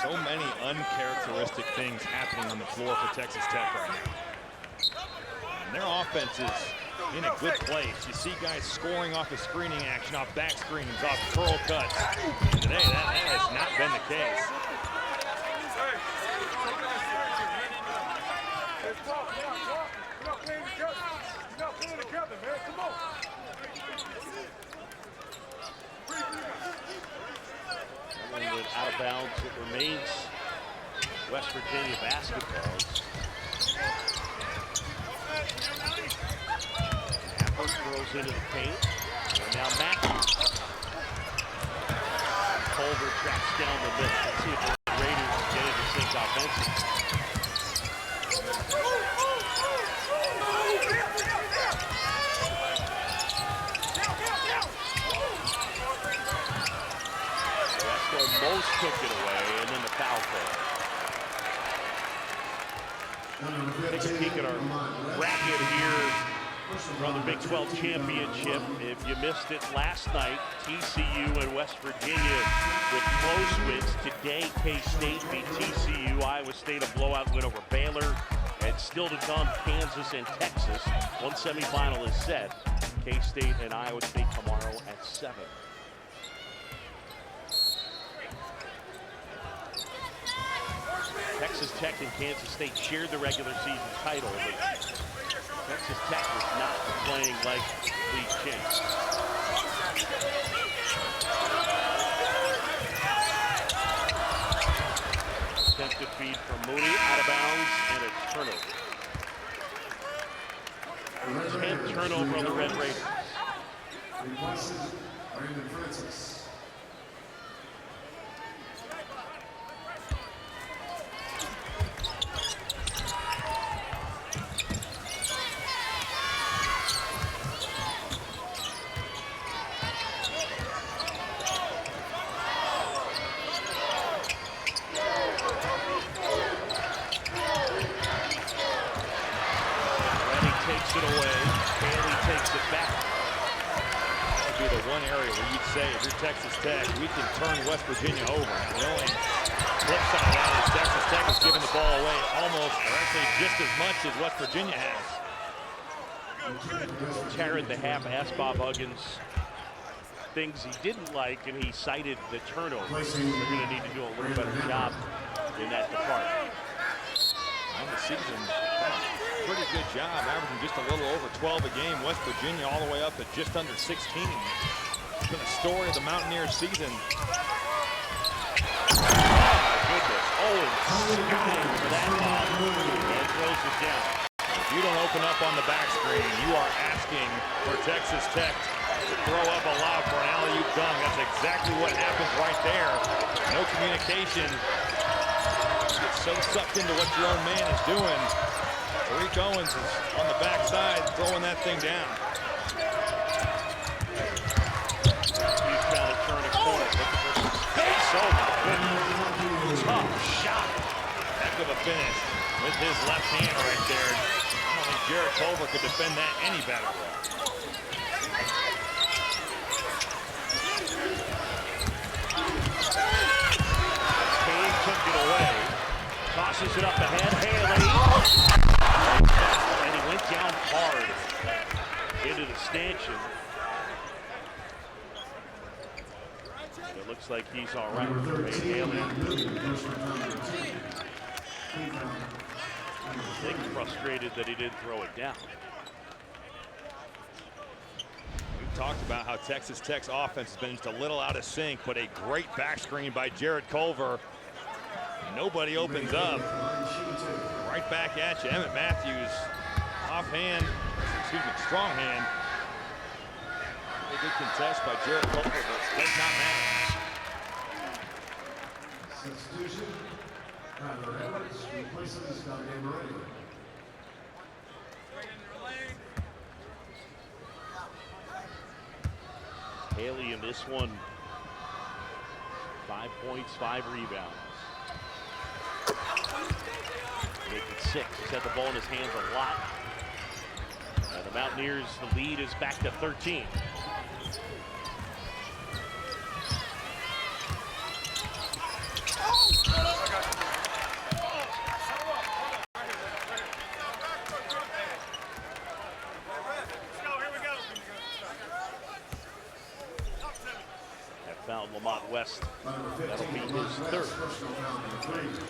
So many uncharacteristic things happening on the floor for Texas Tech right now. And their offense is in a good place. You see guys scoring off of screening action, off back screens, off curl cuts. And today, that has not been the case. Out of bounds, it remains West Virginia basketball. Napper throws into the paint. And now Matthews. Culver tracks down the middle. Let's see if the Raiders get into sync offensively. Most took it away, and then the foul call. Take a peek at our bracket here from the Big 12 Championship. If you missed it last night, TCU and West Virginia with close wins. Today, K-State beat TCU. Iowa State a blowout win over Baylor. And still to come, Kansas and Texas. One semifinal is set. K-State and Iowa State tomorrow at 7. Texas Tech and Kansas State shared the regular season title, but Texas Tech was not playing like league champs. Attempted feed from Mooney, out of bounds, and a turnover. 10th turnover on the Red Raiders. replaces Brandon Francis. Takes it away. Haley takes it back. That would be the one area where you'd say, if you're Texas Tech, we can turn West Virginia over. And the only flip side of that is Texas Tech is giving the ball away almost, or actually just as much as West Virginia has. Tara at the half asked Bob Huggins things he didn't like, and he cited the turnover. They're going to need to do a little better job in that department. On the season, pretty good job, averaging just a little over 12 a game. West Virginia all the way up at just under 16. It's been a story of the Mountaineers season. Owens scouting for that ball and throws it down. If you don't open up on the back screen, you are asking for Texas Tech to throw up a lob for an alley-oop dunk. That's exactly what happens right there. No communication. You get so sucked into what your own man is doing. Tariq Owens is on the backside throwing that thing down. He's trying to turn a corner. Face over. Tough shot. Heck of a finish with his left hand right there. I don't think Jared Culver could defend that any better. Kane took it away. Tosses it up ahead. Haley. And he went down hard into the stanchion. It looks like he's all right. Haley. I think frustrated that he didn't throw it down. We've talked about how Texas Tech's offense has been just a little out of sync, but a great back screen by Jared Culver. Nobody opens up. Right back at you. Emmett Matthews, offhand, excuse me, strong hand. Really good contest by Jared Culver, but does not matter. Substitution. Tyler Edwards replaces Dante Moretti. Haley in this one, 5 points, 5 rebounds. Making 6. He's had the ball in his hands a lot. And the Mountaineers, the lead is back to 13. Found Lamont West. That'll be his 3rd.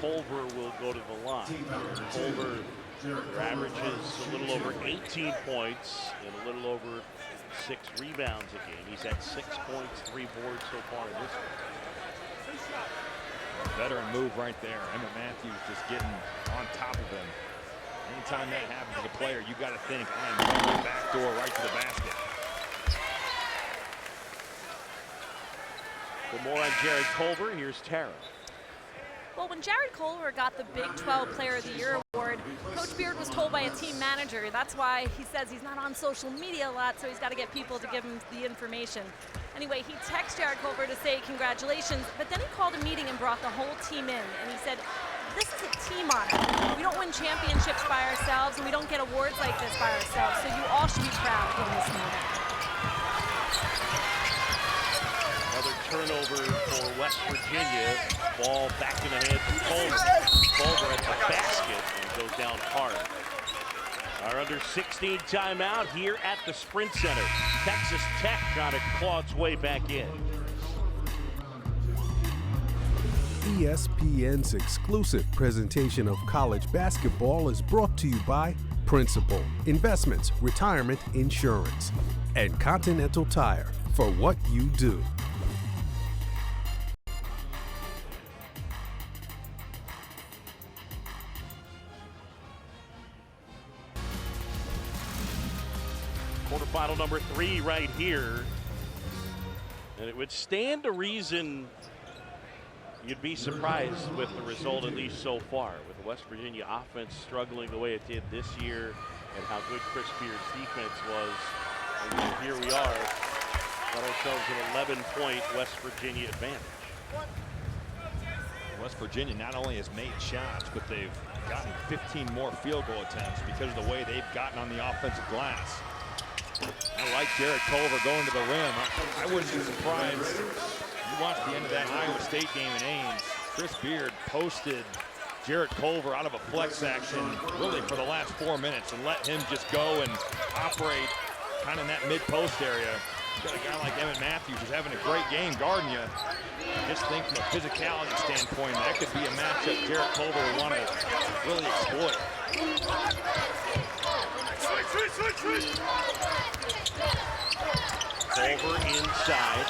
Culver will go to the line. Culver, their average is a little over 18 points and a little over 6 rebounds a game. He's had 6 points, 3 boards so far in this one. Veteran move right there. Emmett Matthews just getting on top of him. Anytime that happens to a player, you got to think, I am going back door right to the basket. For more on Jared Culver, here's Tara. Well, when Jared Culver got the Big 12 Player of the Year award, Coach Beard was told by a team manager. That's why he says he's not on social media a lot, so he's got to get people to give him the information. Anyway, he texted Jared Culver to say congratulations, but then he called a meeting and brought the whole team in, and he said, this is a team honor. We don't win championships by ourselves, and we don't get awards like this by ourselves, so you all should be proud in this moment. Another turnover for West Virginia. Ball back in the hands of Culver. Culver at the basket and goes down hard. Our under 16 timeout here at the Sprint Center. Texas Tech trying to claw its way back in. ESPN's exclusive presentation of college basketball is brought to you by Principal Investments, Retirement Insurance, and Continental Tire for what you do. Quarterfinal number 3 right here. And it would stand to reason you'd be surprised with the result, at least so far, with the West Virginia offense struggling the way it did this year and how good Chris Beard's defense was. And here we are, got ourselves an 11-point West Virginia advantage. West Virginia not only has made shots, but they've gotten 15 more field goal attempts because of the way they've gotten on the offensive glass. I like Jared Culver going to the rim. I wouldn't be surprised. You watched the end of that Iowa State game in Ames. Chris Beard posted Jared Culver out of a flex action really for the last 4 minutes and let him just go and operate kind of in that mid-post area. You got a guy like Emmett Matthews who's having a great game guarding you. Just think from a physicality standpoint, that could be a matchup Jared Culver would want to really exploit. Culver inside.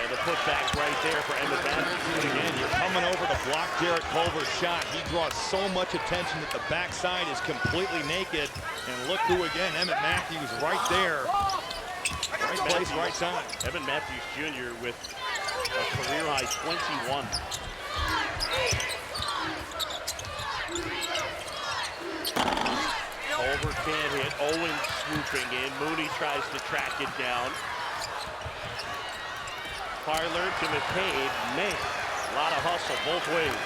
And the putback right there for Emmett Matthews. Again, you're coming over to block Jarrett Culver's shot. He draws so much attention that the backside is completely naked. And look who again, Emmett Matthews right there. Right place, right time. Emmett Matthews Jr. with a career-high 21. Culver can't hit. Owen swooping in. Mooney tries to track it down. Parler to McCabe. Man, a lot of hustle both ways.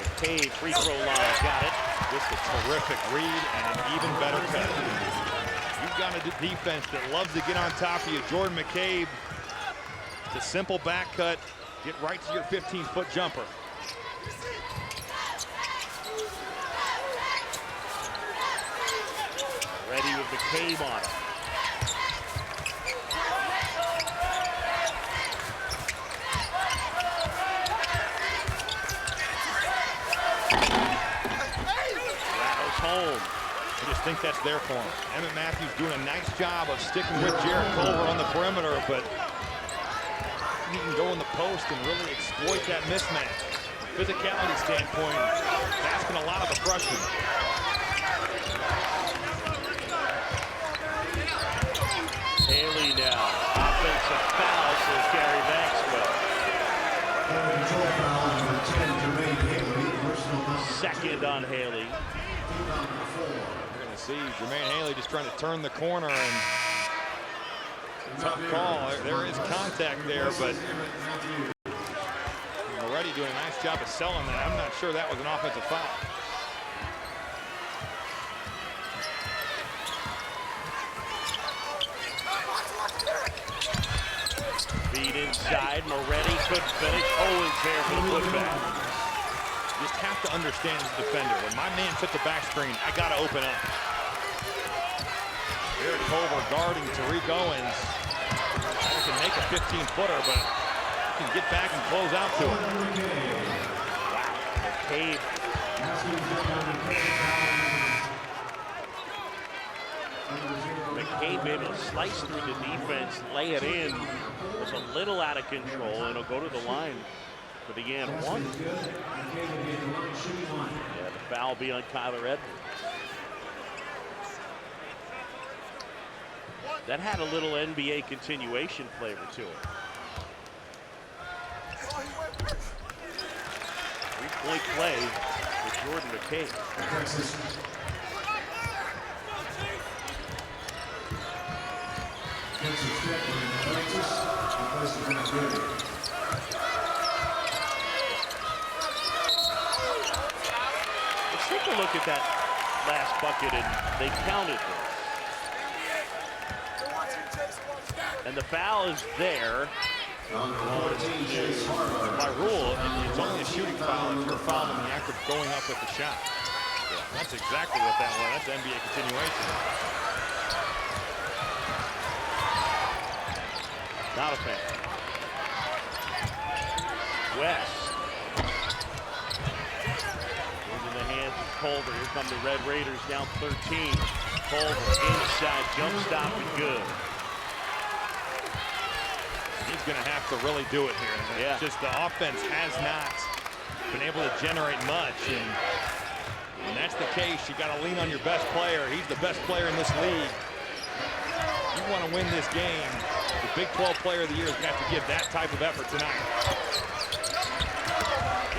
McCabe, free throw line, got it. Just a terrific read and an even better cut. You've got a defense that loves to get on top of you. Jordan McCabe, it's a simple back cut. Get right to your 15-foot jumper. Ready with McCabe on it. Rattles home. I just think that's there for him. Emmett Matthews doing a nice job of sticking with Jarrett Culver on the perimeter, but he can go in the post and really exploit that mismatch. Physicality standpoint, asking a lot of the freshman. Haley now. Offensive foul, says Gary Maxwell. Second on Haley. We're going to see Jermaine Haley just trying to turn the corner, and tough call. There is contact there, but Moretti doing a nice job of selling that. I'm not sure that was an offensive foul. Feed inside. Moretti could finish. Owens there for the putback. Just have to understand as a defender, when my man took the back screen, I got to open up. Jarrett Culver guarding Tariq Owens. He can make a 15-footer, but he can get back and close out to him. Wow. McCabe. McCabe able to slice through the defense, lay it in. Was a little out of control, and he'll go to the line for the and one. Yeah, the foul be on Kyler Edwards. That had a little NBA continuation flavor to it. 3-point play with Jordan McCabe. Let's take a look at that last bucket, and they counted this. And the foul is there. By rule, it's only a shooting foul if you're fouled in the act of going up with the shot. Yeah, that's exactly what that was. That's NBA continuation. Not a fan. West. Into the hands of Culver. Here come the Red Raiders down 13. Culver inside, jump stop and good. He's going to have to really do it here. Yeah. Just the offense has not been able to generate much. And when that's the case, you got to lean on your best player. He's the best player in this league. You want to win this game, the Big 12 Player of the Year is going to have to give that type of effort tonight.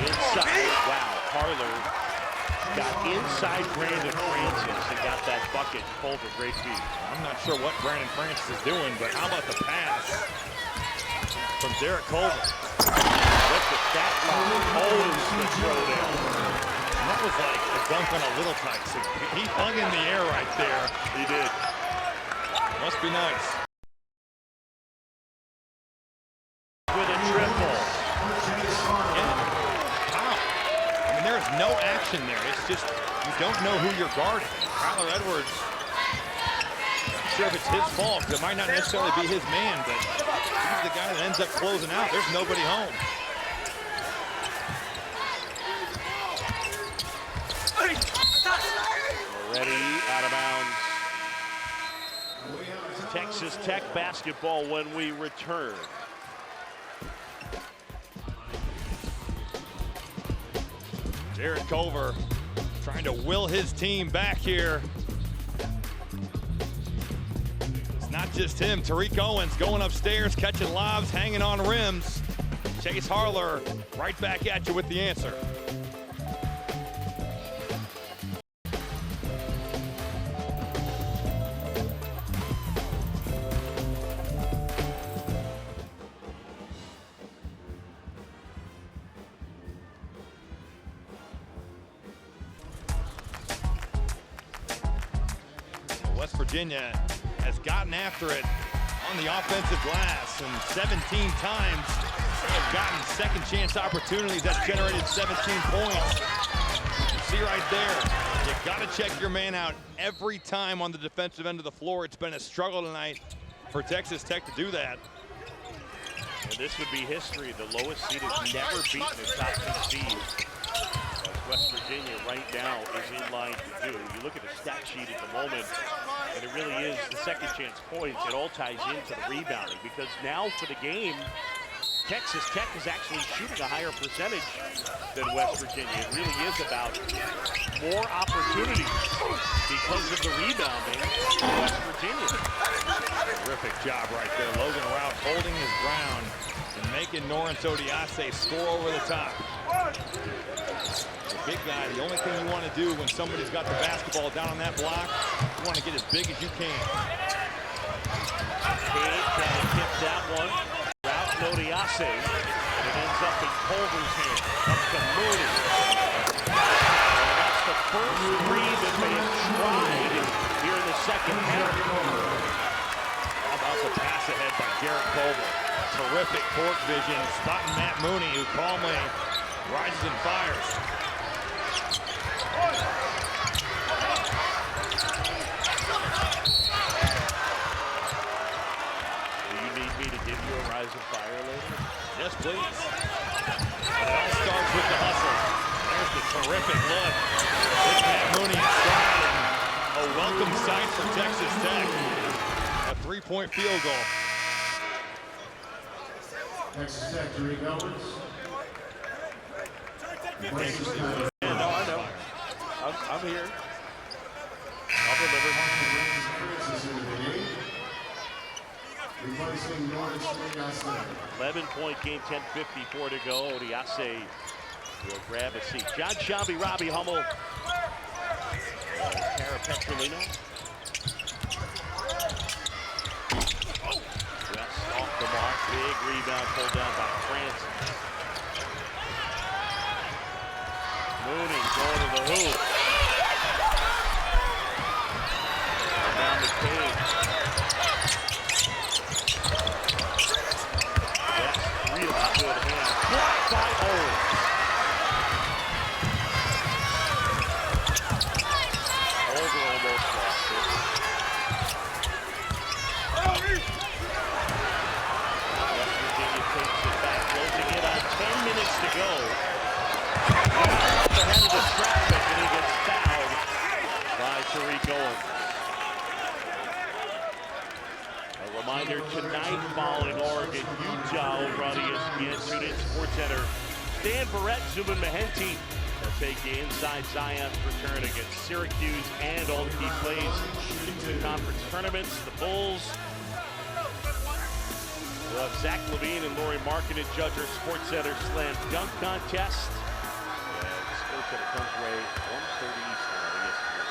Inside, wow, Parler got inside Brandon Francis and got that bucket. Culver, great feed. I'm not sure what Brandon Francis is doing, but how about the pass from Jarrett Culver? What's the stat line? Owens the throw down. And that was like a dunk on a little tight. So he hung in the air right there. He did. Must be nice. With a triple. Yeah. Wow. I mean, there is no action there. It's just, you don't know who you're guarding. Kyler Edwards, I'm not sure if it's his fault, because it might not necessarily be his man, but he's the guy that ends up closing out. There's nobody home. Texas Tech basketball when we return. Jared Culver trying to will his team back here. It's not just him. Tariq Owens going upstairs, catching lobs, hanging on rims. Chase Harler right back at you with the answer. West Virginia has gotten after it on the offensive glass, and 17 times they have gotten second chance opportunities. That's generated 17 points. You see right there, you got to check your man out every time on the defensive end of the floor. It's been a struggle tonight for Texas Tech to do that. And this would be history. The lowest seed has never beaten a top 2 seed. West Virginia right now is in line to do. You look at the stat sheet at the moment, and it really is the second chance points. It all ties into the rebounding, because now for the game, Texas Tech is actually shooting a higher percentage than West Virginia. It really is about more opportunities because of the rebounding for West Virginia. Terrific job right there. Logan Routh holding his ground and making Norris Odiase score over the top. The big guy, the only thing you want to do when somebody's got the basketball down on that block, you want to get as big as you can. Cade trying to tip that one. Routh and Odiase. And it ends up in Culver's hand. Up to Mooney. And that's the first three that they have tried here in the second half. How about the pass ahead by Jared Culver? Terrific court vision, spotting Matt Mooney, who calmly rises and fires. Do you need me to give you a rise and fire later? Yes, please. But it all starts with the hustle. There's the terrific look. It's Matt Mooney inside, and a welcome sight for Texas Tech. A 3-point field goal. Texas Tech, Tariq Owens. Yeah, no, I know. I'm here. I'll deliver. Replacing Norris Odiase. 11-point game, 10:54 to go. Odiase will grab a seat. John Shabby, Robbie Hummel, Tara Petrolino. West off the mark. Big rebound pulled down by France. Mooney going to the hoop. Down the cage. That's really good hand. Blocked by Owens. Over almost lost it. West Virginia takes it back, closing it on 10 minutes to go. Ahead of the traffic, and he gets fouled by Tariq Owens. A reminder tonight following Oregon, Utah over on ESPN. Tune in Sports Center. Stan Barrett, Zubin Mehenti will take the inside Zion's return against Syracuse and all the key plays in the conference tournaments. The Bulls will have Zach Levine and Lori Markkinen judge our Sports Center Slam Dunk Contest. That comes away 1:30 Eastern on ESPN.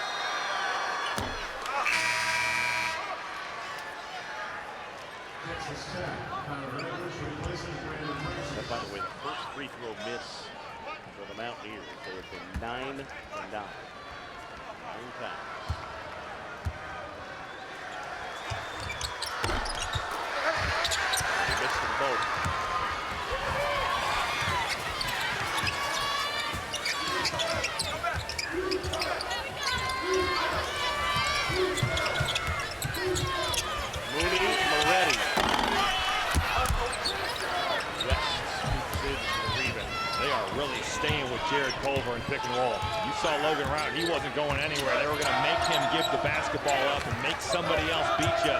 Texas Tech, Connor Edwards replacing Brandon Francis. By the way, the first free throw miss for the Mountaineers. They have been 9 for 9. 9 times. They missed them both. Mooney, Moretti. West scoops in the rebound. They are really staying with Jared Culver in pick and roll. You saw Logan Routh, he wasn't going anywhere. They were going to make him give the basketball up and make somebody else beat you.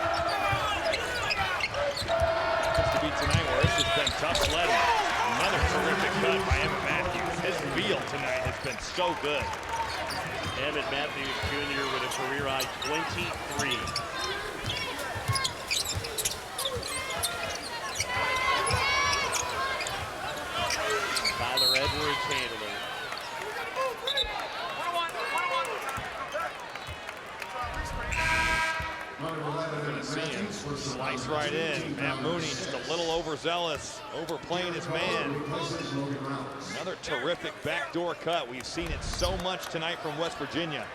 been tough sledding. Another terrific cut by Emmett Matthews. His feel tonight has been so good. Emmett Matthews Jr. with a career-high 23. Tyler Edwards handling. Gonna see him slice right in. Matt Mooney just a little overzealous, overplaying his man. Another terrific backdoor cut. We've seen it so much tonight from West Virginia.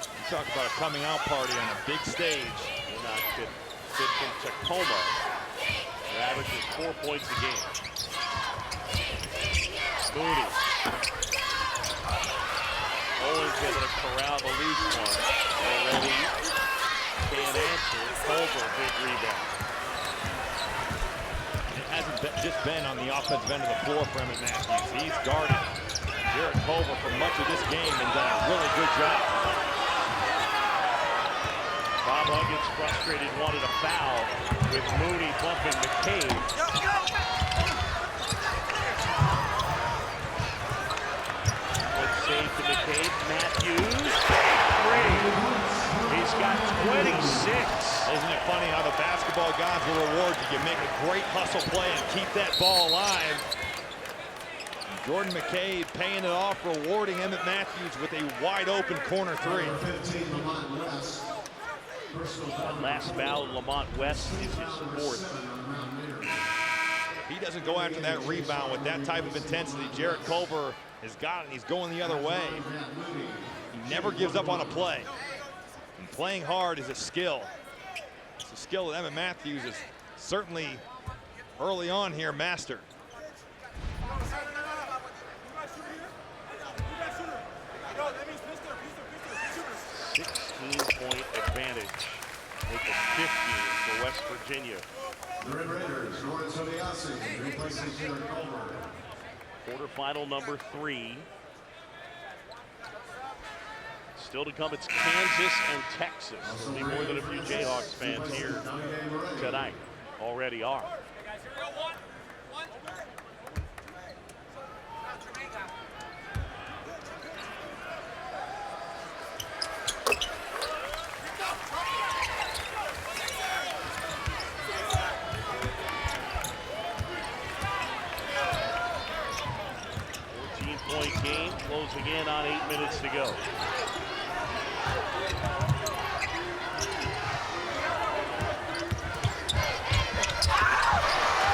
You talk about a coming out party on a big stage. Kid from Tacoma, who averages 4 points a game. Mooney. Owens able to corral the loose one. Already can't answer. Culver, big rebound. It hasn't just been on the offensive end of the floor for Emmett Matthews. He's guarded Jared Culver for much of this game and done a really good job. Bob Huggins frustrated, wanted a foul with Mooney bumping McCabe. Good save to McCabe. Matthews, three. He's got 26. Isn't it funny how the basketball gods will reward you? You make a great hustle play and keep that ball alive. Jordan McCabe paying it off, rewarding Emmett Matthews with a wide open corner three. Last foul, Lamont West is his fourth. If he doesn't go after that rebound with that type of intensity, Jared Culver has got it. He's going the other way. He never gives up on a play. And playing hard is a skill. It's a skill that Emmett Matthews is certainly early on here mastered. 16-point advantage. Make it 15 for West Virginia. The Red Raiders, Lawrence Odiase, replacing Jared Culver. Quarterfinal number 3. Still to come, it's Kansas and Texas. There'll be more than a few Jayhawks fans here tonight. Already are. 14-point game, closing in on 8 minutes to go.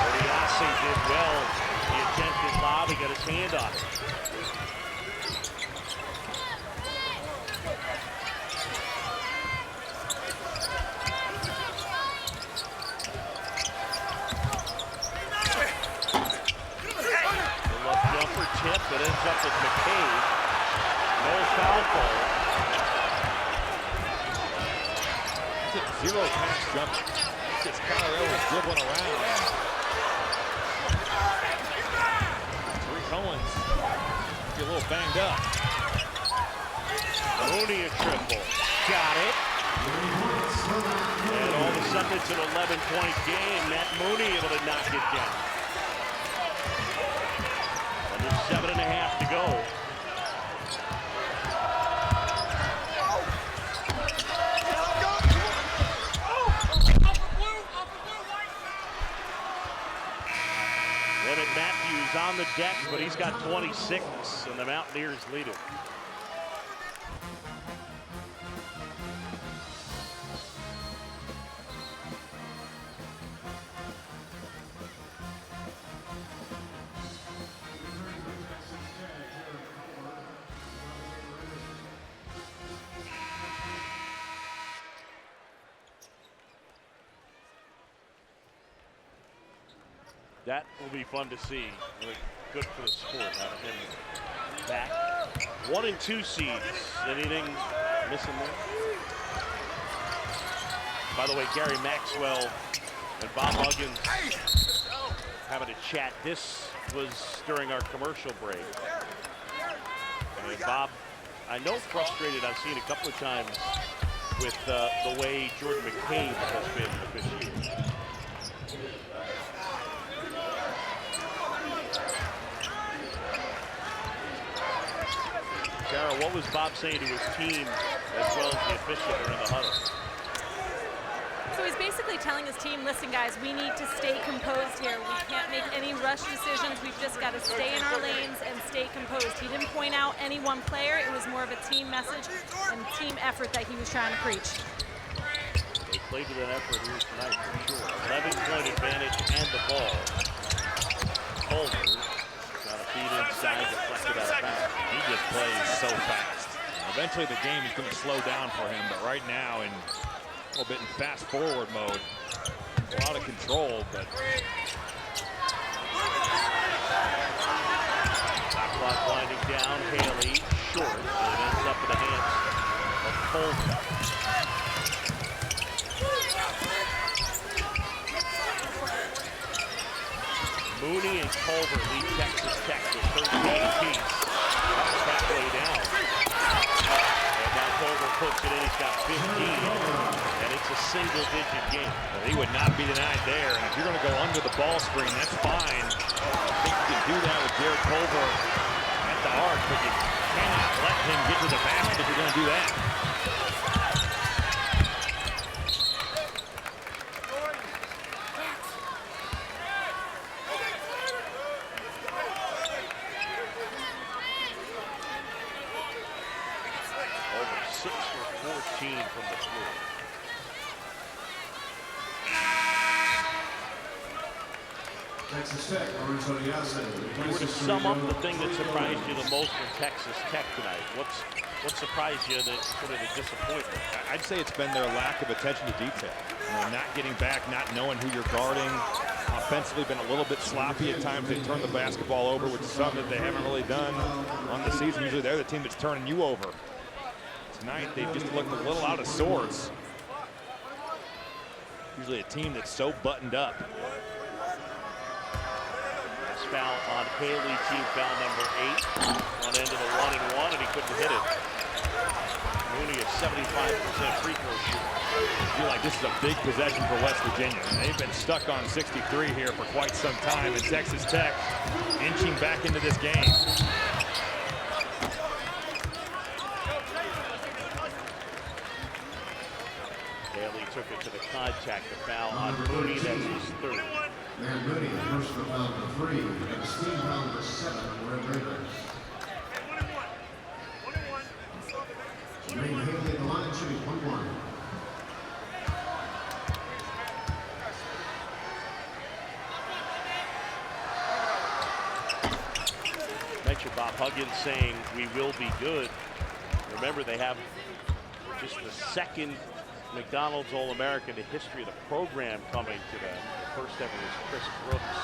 Odiase did well. He attempted lob, he got his hand on it. Tip that ends up with McCabe. No foul call. Zero pass jumper. Just Kyler Ellis dribbling around. Tariq Owens get a little banged up. Mooney a triple. Got it. And all of a sudden it's an 11-point game. Matt Mooney able to knock it down. 7.5 to go. Emmett Matthews on the deck, but he's got 26, and the Mountaineers lead it. That will be fun to see. Really good for the sport. Having him back. 1 and 2 seeds. Anything missing there? By the way, Gary Maxwell and Bob Huggins having a chat. This was during our commercial break. And Bob, I know frustrated, I've seen a couple of times with the way Jordan McCabe has been officiating. Sarah, what was Bob saying to his team as well as the official during the huddle? So he's basically telling his team, listen guys, we need to stay composed here. We can't make any rush decisions. We've just got to stay in our lanes and stay composed. He didn't point out any one player. It was more of a team message and team effort that he was trying to preach. They played with an effort here tonight for sure. 11-point advantage and the ball. Culver got a feed inside, deflected out of bounds. He just plays so fast. Eventually the game is going to slow down for him, but right now in a little bit in fast forward mode. A lot of control, but shot clock winding down. Haley short, and it ends up in the hands of Culver. Mooney and Culver lead Texas Tech with 13 apiece. That way down. And now Culver puts it in. He's got 15. And it's a single-digit game. well, he would not be denied there. And if you're going to go under the ball screen, that's fine. I think you can do that with Jared Culver at the arc, but you cannot let him get to the basket if you're going to do that. Over 6 for 14 from the floor. Texas Tech, Orange on the outside. If you were to sum up the thing that surprised you the most from Texas Tech tonight, what surprised you that sort of the disappointment? I'd say it's been their lack of attention to detail. You know, not getting back, not knowing who you're guarding. Offensively been a little bit sloppy at times. They turn the basketball over, which is something that they haven't really done on the season. Usually they're the team that's turning you over. Tonight they've just looked a little out of sorts. Usually a team that's so buttoned up. Foul on Haley, team foul number 8. On end of the 1-and-1, and he couldn't hit it. Mooney at 75% free throw shooter. I feel like this is a big possession for West Virginia. And they've been stuck on 63 here for quite some time, and Texas Tech inching back into this game. Haley took it to the contact. The foul on Mooney, that's his 3rd. And Mooney, personal foul number 3, and team foul number 7 for Red Raiders. Jermaine Haley at the line, shooting 1-1. Mentioned Bob Huggins saying we will be good. Remember, they have just the 2nd McDonald's All-American in the history of the program coming to them. The first ever was Chris Brooks.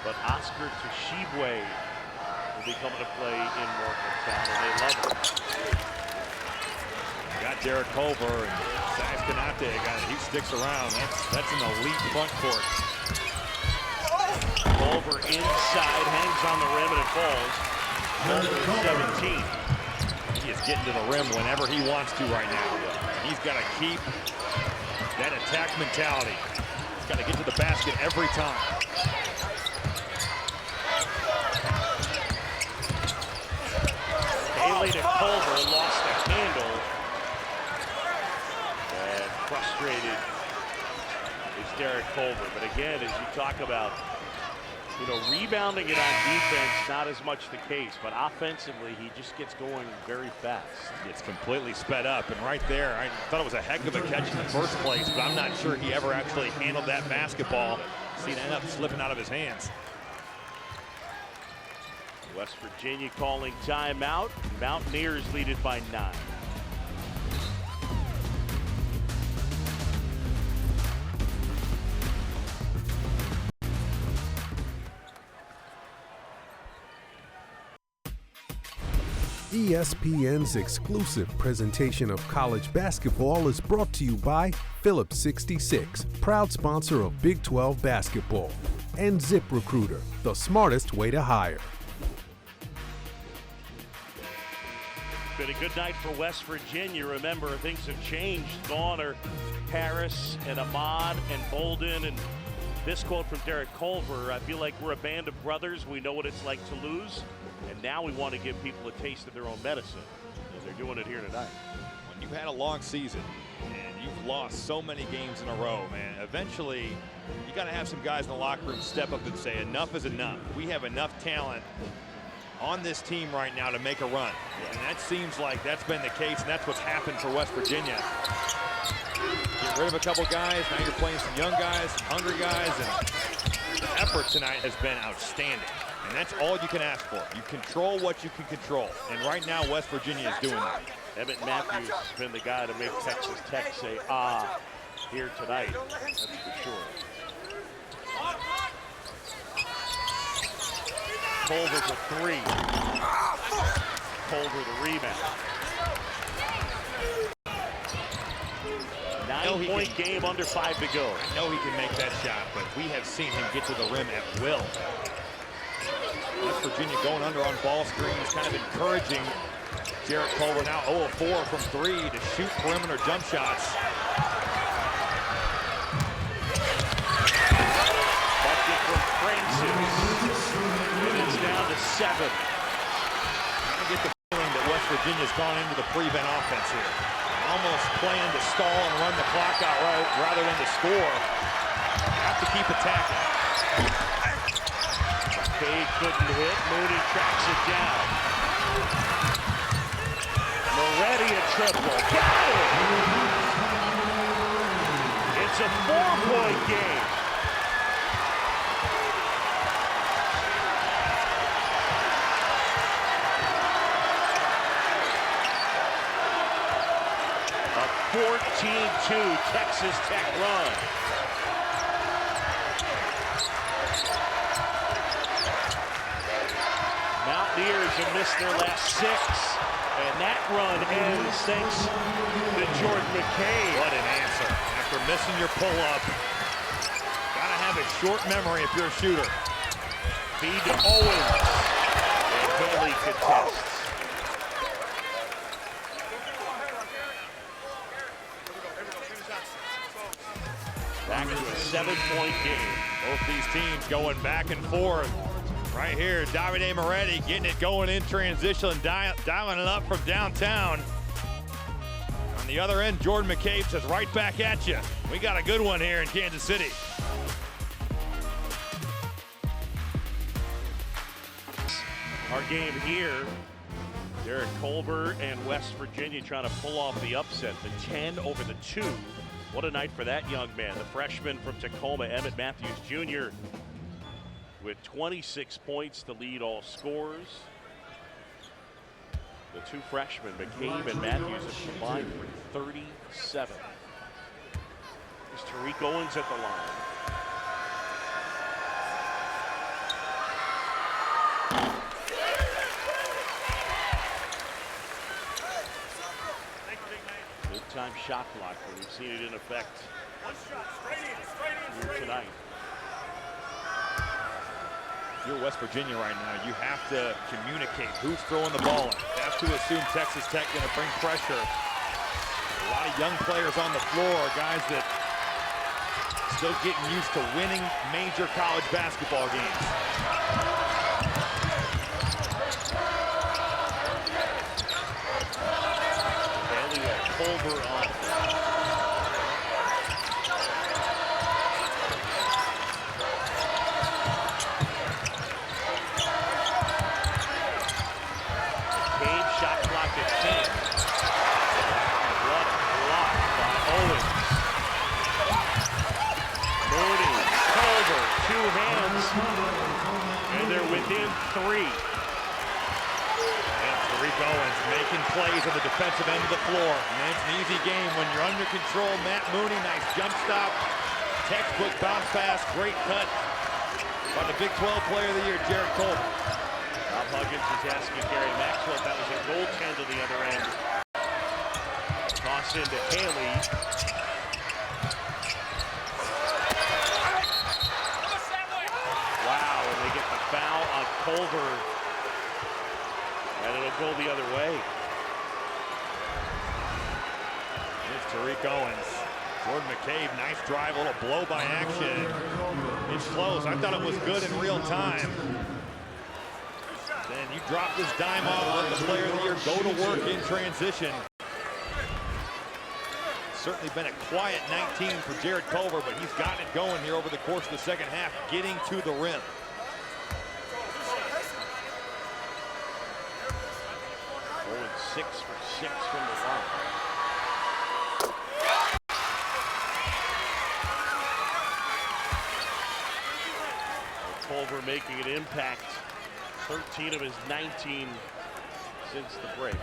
But Oscar Tshiebwe will be coming to play in Morgantown, and they love him. Got Jared Culver and Zach Canate. He sticks around. That's an elite front court. Culver inside, hangs on the rim, and it falls. Culver 17. He is getting to the rim whenever he wants to right now. He's got to keep that attack mentality. He's got to get to the basket every time. Haley to Culver, lost the handle. And frustrated is Derek Culver. But again, as you talk about, you know, rebounding it on defense, not as much the case, but offensively, he just gets going very fast. Gets completely sped up, and right there, I thought it was a heck of a catch in the first place, but I'm not sure he ever actually handled that basketball. See it end up slipping out of his hands. West Virginia calling timeout. Mountaineers lead it by 9. ESPN's exclusive presentation of college basketball is brought to you by Phillips 66, proud sponsor of Big 12 basketball, and ZipRecruiter, the smartest way to hire. Been a good night for West Virginia. Remember, things have changed. Gone are Harris and Ahmad and Bolden. And this quote from Derek Culver, I feel like we're a band of brothers. We know what it's like to lose. And now we want to give people a taste of their own medicine. And they're doing it here tonight. When you've had a long season and you've lost so many games in a row, man, eventually you got to have some guys in the locker room step up and say enough is enough. We have enough talent on this team right now to make a run. And that seems like that's been the case, and that's what's happened for West Virginia. Get rid of a couple guys, now you're playing some young guys, some hungry guys, and the effort tonight has been outstanding. And that's all you can ask for. You control what you can control. And right now, West Virginia is doing that. Emmett Matthews has been the guy to make Texas Tech say, ah, here tonight. That's for sure. Culver the three. Culver the rebound. 9-point game, under 5 to go. I know he can make that shot, but we have seen him get to the rim at will. West Virginia going under on ball screens, kind of encouraging Jarrett Culver now 0 of 4 from 3 to shoot perimeter jump shots. Bucket from Francis. And it's down to 7. I get the feeling that West Virginia's gone into the prevent offense here. Almost playing to stall and run the clock out rather than to score. Have to keep attacking. Cade couldn't hit. Mooney tracks it down. Moretti a triple. Got it! It's a 4-point game. A 14-2 Texas Tech run. Mountaineers have missed their last 6, and that run ends thanks to Jordan McCabe. What an answer. After missing your pull-up, gotta have a short memory if you're a shooter. Feed to Owens. And Bailey contests. Back to a 7-point game. Both these teams going back and forth. Right here, Davide Moretti getting it going in transition and dialing it up from downtown. On the other end, Jordan McCabe says right back at you. We got a good one here in Kansas City. Our game here, Derek Culver and West Virginia trying to pull off the upset. The 10 over the 2. What a night for that young man. The freshman from Tacoma, Emmett Matthews Jr., with 26 points to lead all scorers. The 2 freshmen, McCabe and Matthews, have combined for 37. There's Tariq Owens at the line. Big time shot block, but we've seen it in effect here tonight. If you're West Virginia right now, you have to communicate who's throwing the ball in. You have to assume Texas Tech going to bring pressure. A lot of young players on the floor, guys that still getting used to winning major college basketball games. Bailey with Culver on. Shot clock at 10. What a block by Owens. Mooney, Culver, 2 hands. And they're within 3. And Tariq Owens making plays on the defensive end of the floor. And it's an easy game when you're under control. Matt Mooney, nice jump stop. Textbook bounce pass, great cut by the Big 12 Player of the Year, Jarrett Culver. Bob Huggins is asking Gary Maxwell if that was a goaltend to the other end. Toss into Haley. Wow, and they get the foul on Culver. And it'll go the other way. Tariq Owens. Jordan McCabe, nice drive, a little blow by action. It's close. I thought it was good in real time. Then you drop this dime off, let the player of the year go to work in transition. Certainly been a quiet 19 for Jared Culver, but he's gotten it going here over the course of the second half, getting to the rim. Owens 6 for 6 from the line. Culver making an impact. 13 of his 19 since the break.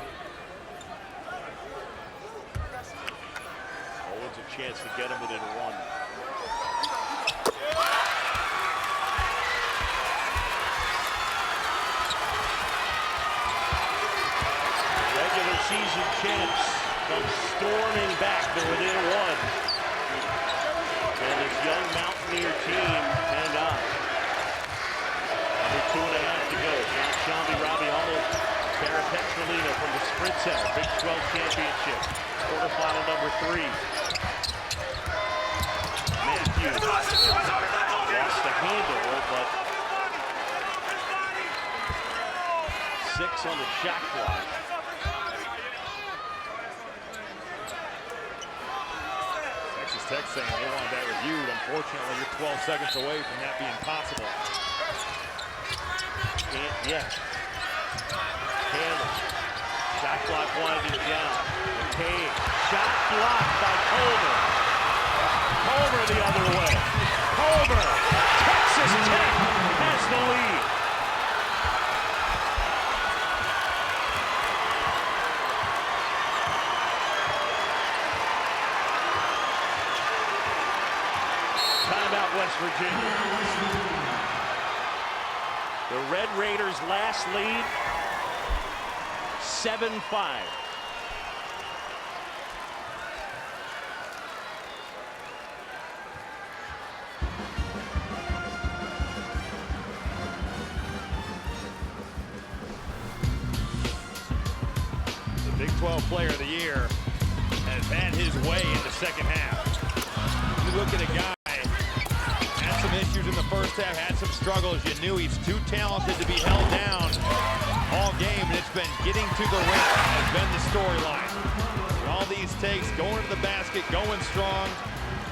Owens a chance to get him within one. Regular season champs come storming back. They're within one. And this young Mountaineer team hang on. Under 2.5 to go. John Shambi, Robbie Hummel, Tara Petrolina from the Sprint Center. Big 12 championship. Quarterfinal number 3. Matthews lost the handle, but 6 on the shot clock. Texas Tech saying they wanted that reviewed. Unfortunately, you're 12 seconds away from that being possible. Can't yet. Campbell. Shot clock winding down. McCabe. Shot blocked by Culver. Culver the other way. Culver. Texas Tech has the lead. Timeout, West Virginia. The Red Raiders' last lead, 7-5. The Big 12 Player of the Year has had his way in the second half. You look at a guy, had some issues in the first half, had some struggles. You knew he's too talented to be held down all game, and it's been getting to the rim has been the storyline. All these takes, going to the basket, going strong.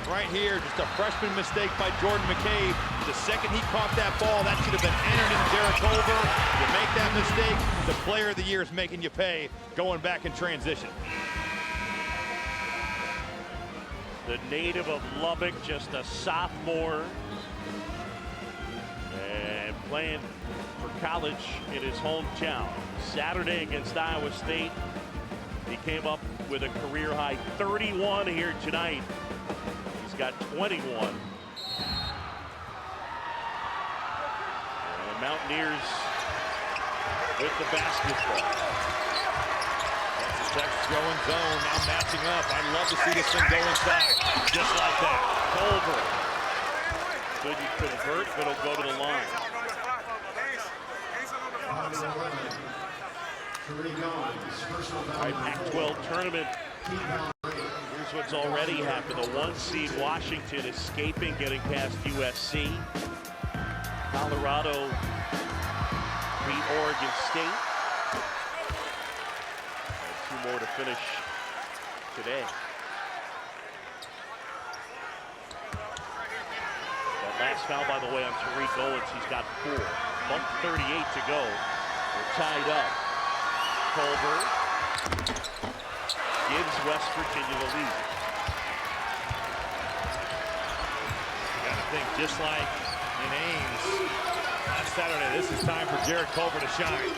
Right here, just a freshman mistake by Jordan McCabe. The second he caught that ball, that should have been entered into Derek Culver. You make that mistake, the Player of the Year is making you pay, going back in transition. The native of Lubbock, just a sophomore, and playing for college in his hometown. Saturday against Iowa State, he came up with a career-high 31 here tonight. He's got 21. And Mountaineers with the basketball. Texas going zone, now matching up. I'd love to see this thing go inside, just like that. Culver couldn't convert, but it'll go to the line. All right, Pac-12 tournament. Here's what's already happened. The 1 seed Washington escaping, getting past USC. Colorado beat Oregon State. And 2 more to finish today. That last foul, by the way, on Tariq Owens. He's got 4. 1:38 to go. We're tied up. Culver gives West Virginia the lead. You got to think, just like in Ames last Saturday, this is time for Jared Culver to shine.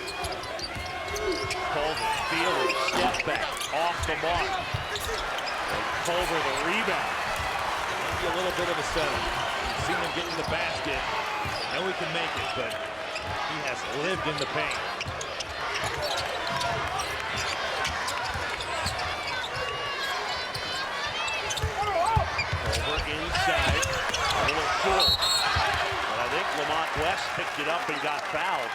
Culver, feeling, step back, off the mark. And Culver the rebound. Maybe a little bit of a setup. You've seen him get in the basket. I know he can make it, but he has lived in the paint. Culver inside, a little short. But I think Lamont West picked it up and got fouled.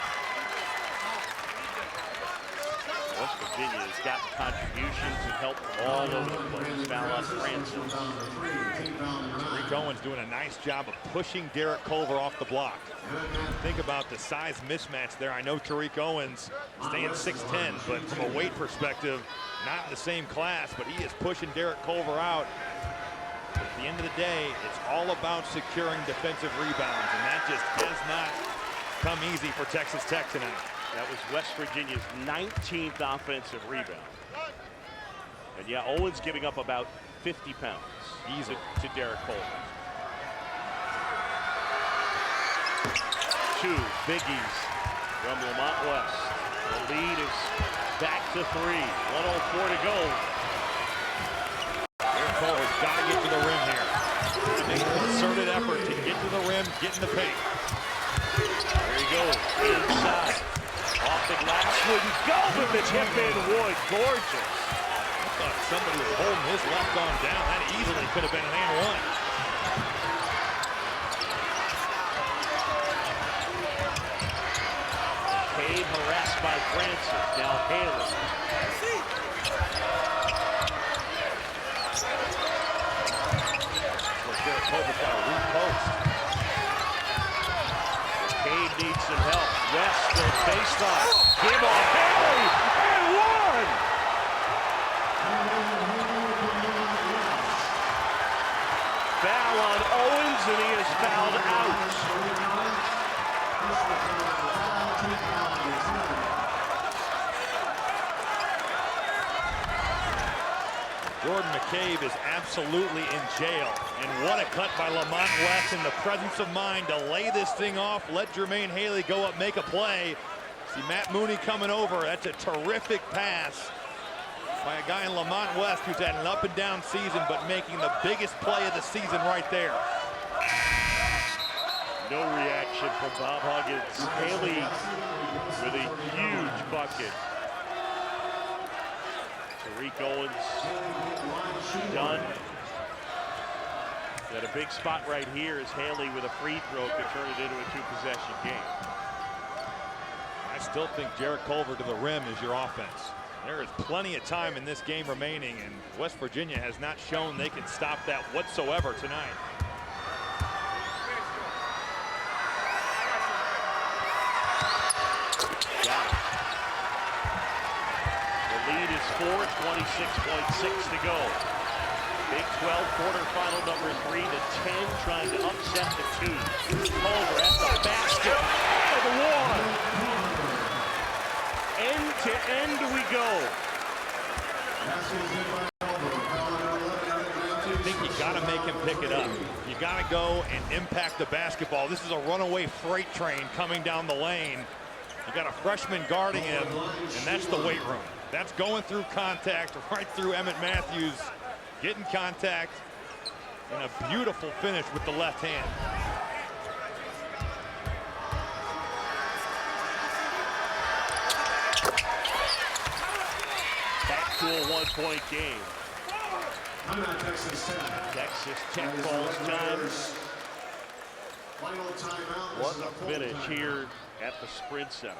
West Virginia has got contributions and help all over the place. Foul on Francis. Tariq Owens doing a nice job of pushing Derek Culver off the block. Think about the size mismatch there. I know Tariq Owens staying 6'10", but from a weight perspective, not in the same class, but he is pushing Derek Culver out. At the end of the day, it's all about securing defensive rebounds, and that just has not come easy for Texas Tech tonight. That was West Virginia's 19th offensive rebound. And yeah, Owens giving up about 50 pounds. Easy to Derek Culver. Two biggies from Lamont West. The lead is back to 3. 1:04 to go. Derek Culver's got to get to the rim here. To make a concerted effort to get to the rim, get in the paint. There he goes, inside. Off the glass, wouldn't go, but the tip in wood. Gorgeous. I thought somebody was holding his left arm down. That easily could have been an and one. Cade harassed by Francis. Now Haley. Derek Culver's got a weak post. Cade needs some help. West still baseline. Give off Haley and one. Foul on Owens, and he is fouled out. Jordan McCabe is absolutely in jail. And what a cut by Lamont West in the presence of mind to lay this thing off, let Jermaine Haley go up, make a play. See Matt Mooney coming over. That's a terrific pass by a guy in Lamont West who's had an up and down season, but making the biggest play of the season right there. No reaction from Bob Huggins. Haley with a huge bucket. Tariq Owens done. Got a big spot right here as Haley with a free throw could turn it into a 2-possession game. I still think Derek Culver to the rim is your offense. There is plenty of time in this game remaining, and West Virginia has not shown they can stop that whatsoever tonight. Got it. The lead is 4, 26.6 to go. Big 12 quarterfinal number 3 to 10, trying to upset the 2. Culver at the basket. Oh, the one. End to end we go. I think you got to make him pick it up. You got to go and impact the basketball. This is a runaway freight train coming down the lane. You got a freshman guarding him, and that's the weight room. That's going through contact right through Emmett Matthews, getting contact, and a beautiful finish with the left hand. Back to a 1-point game. Texas Tech calls time. What a finish here at the Sprint Center.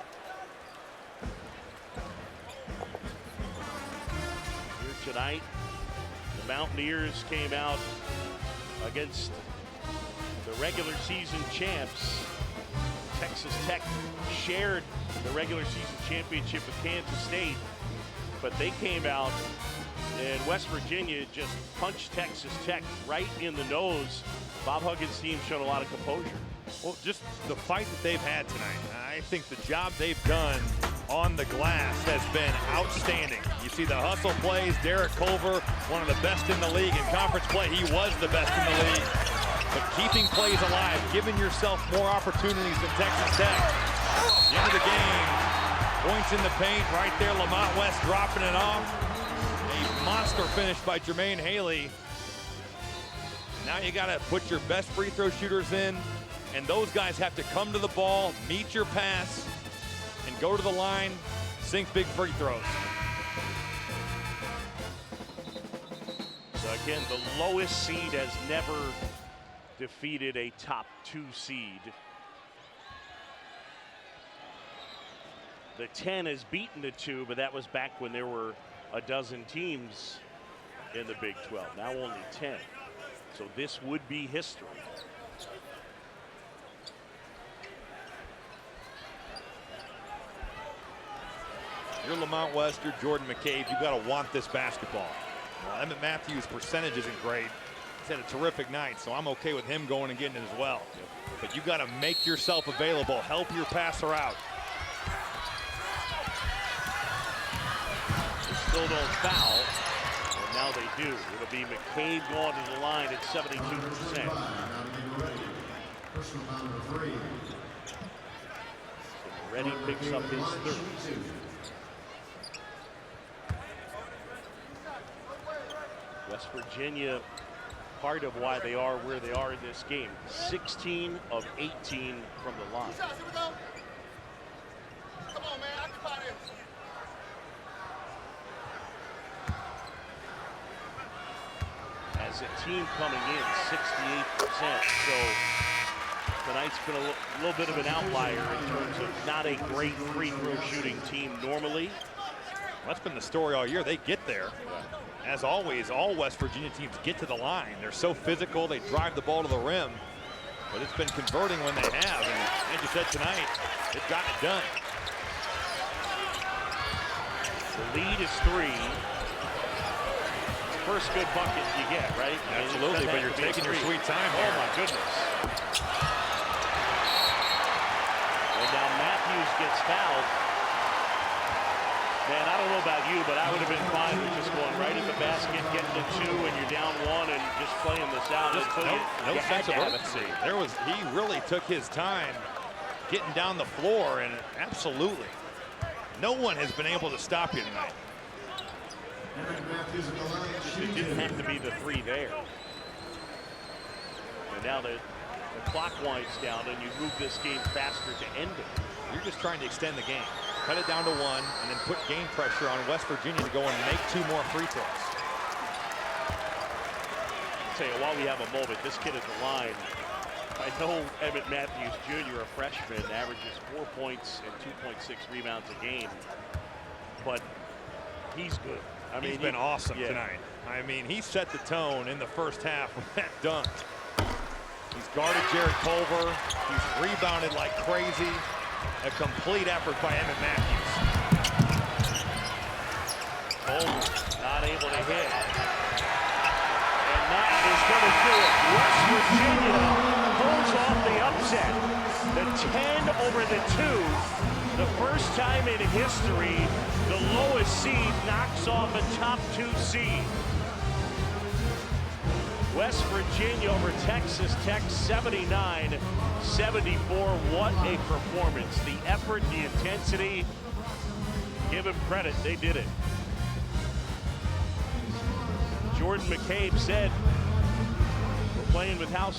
Here tonight, the Mountaineers came out against the regular season champs. Texas Tech shared the regular season championship with Kansas State, but they came out and West Virginia just punched Texas Tech right in the nose. Bob Huggins' team showed a lot of composure. Well, just the fight that they've had tonight. I think the job they've done on the glass has been outstanding. You see the hustle plays. Derek Culver, one of the best in the league. In conference play, he was the best in the league. But keeping plays alive, giving yourself more opportunities than Texas Tech. At the end of the game, points in the paint right there. Lamont West dropping it off. A monster finish by Jermaine Haley. Now you got to put your best free throw shooters in, and those guys have to come to the ball, meet your pass, and go to the line, sink big free throws. So again, the lowest seed has never defeated a top 2 seed. The 10 has beaten the 2, but that was back when there were a dozen teams in the Big 12. Now only 10. So this would be history. You're Lamont West, you're Jordan McCabe. You've got to want this basketball. Well, Emmett Matthews' percentage isn't great. He's had a terrific night, so I'm okay with him going and getting it as well. But you got to make yourself available. Help your passer out. They still don't foul, and now they do. It'll be McCabe going to the line at 72%. Personal foul number 3. So Moretti picks up his third. West Virginia, part of why they are where they are in this game. 16 of 18 from the line. Come on, man. Occupy this. As a team coming in, 68%. So tonight's been a little bit of an outlier in terms of not a great free throw shooting team normally. That's been the story all year. They get there. As always, all West Virginia teams get to the line. They're so physical, they drive the ball to the rim. But it's been converting when they have. And as you said tonight, they've gotten it done. The lead is 3. First good bucket you get, right? Absolutely, but you're taking your sweet time here. Oh, my goodness. And now Matthews gets fouled. Man, I don't know about you, but I would have been fine with just going right at the basket, getting the 2, and you're down 1, and just playing this out. No sense of urgency. He really took his time getting down the floor, and absolutely, no one has been able to stop you tonight. It didn't have to be the 3 there. And now the clock winds down, and you move this game faster to end it. You're just trying to extend the game. Cut it down to 1, and then put game pressure on West Virginia to go and make 2 more free throws. I'll tell you, while we have a moment, this kid at the line, I know Emmett Matthews Jr., a freshman, averages 4 points and 2.6 rebounds a game, but he's good. I mean, he's been awesome tonight. I mean, he set the tone in the first half with that dunk. He's guarded Jared Culver. He's rebounded like crazy. A complete effort by Emmett Matthews. Culver not able to hit. And that is going to do it. West Virginia pulls off the upset. The 10 over the 2. The first time in history, the lowest seed knocks off a top 2 seed. West Virginia over Texas Tech, 79-74. What a performance. The effort, the intensity. Give them credit, they did it. Jordan McCabe said, we're playing with house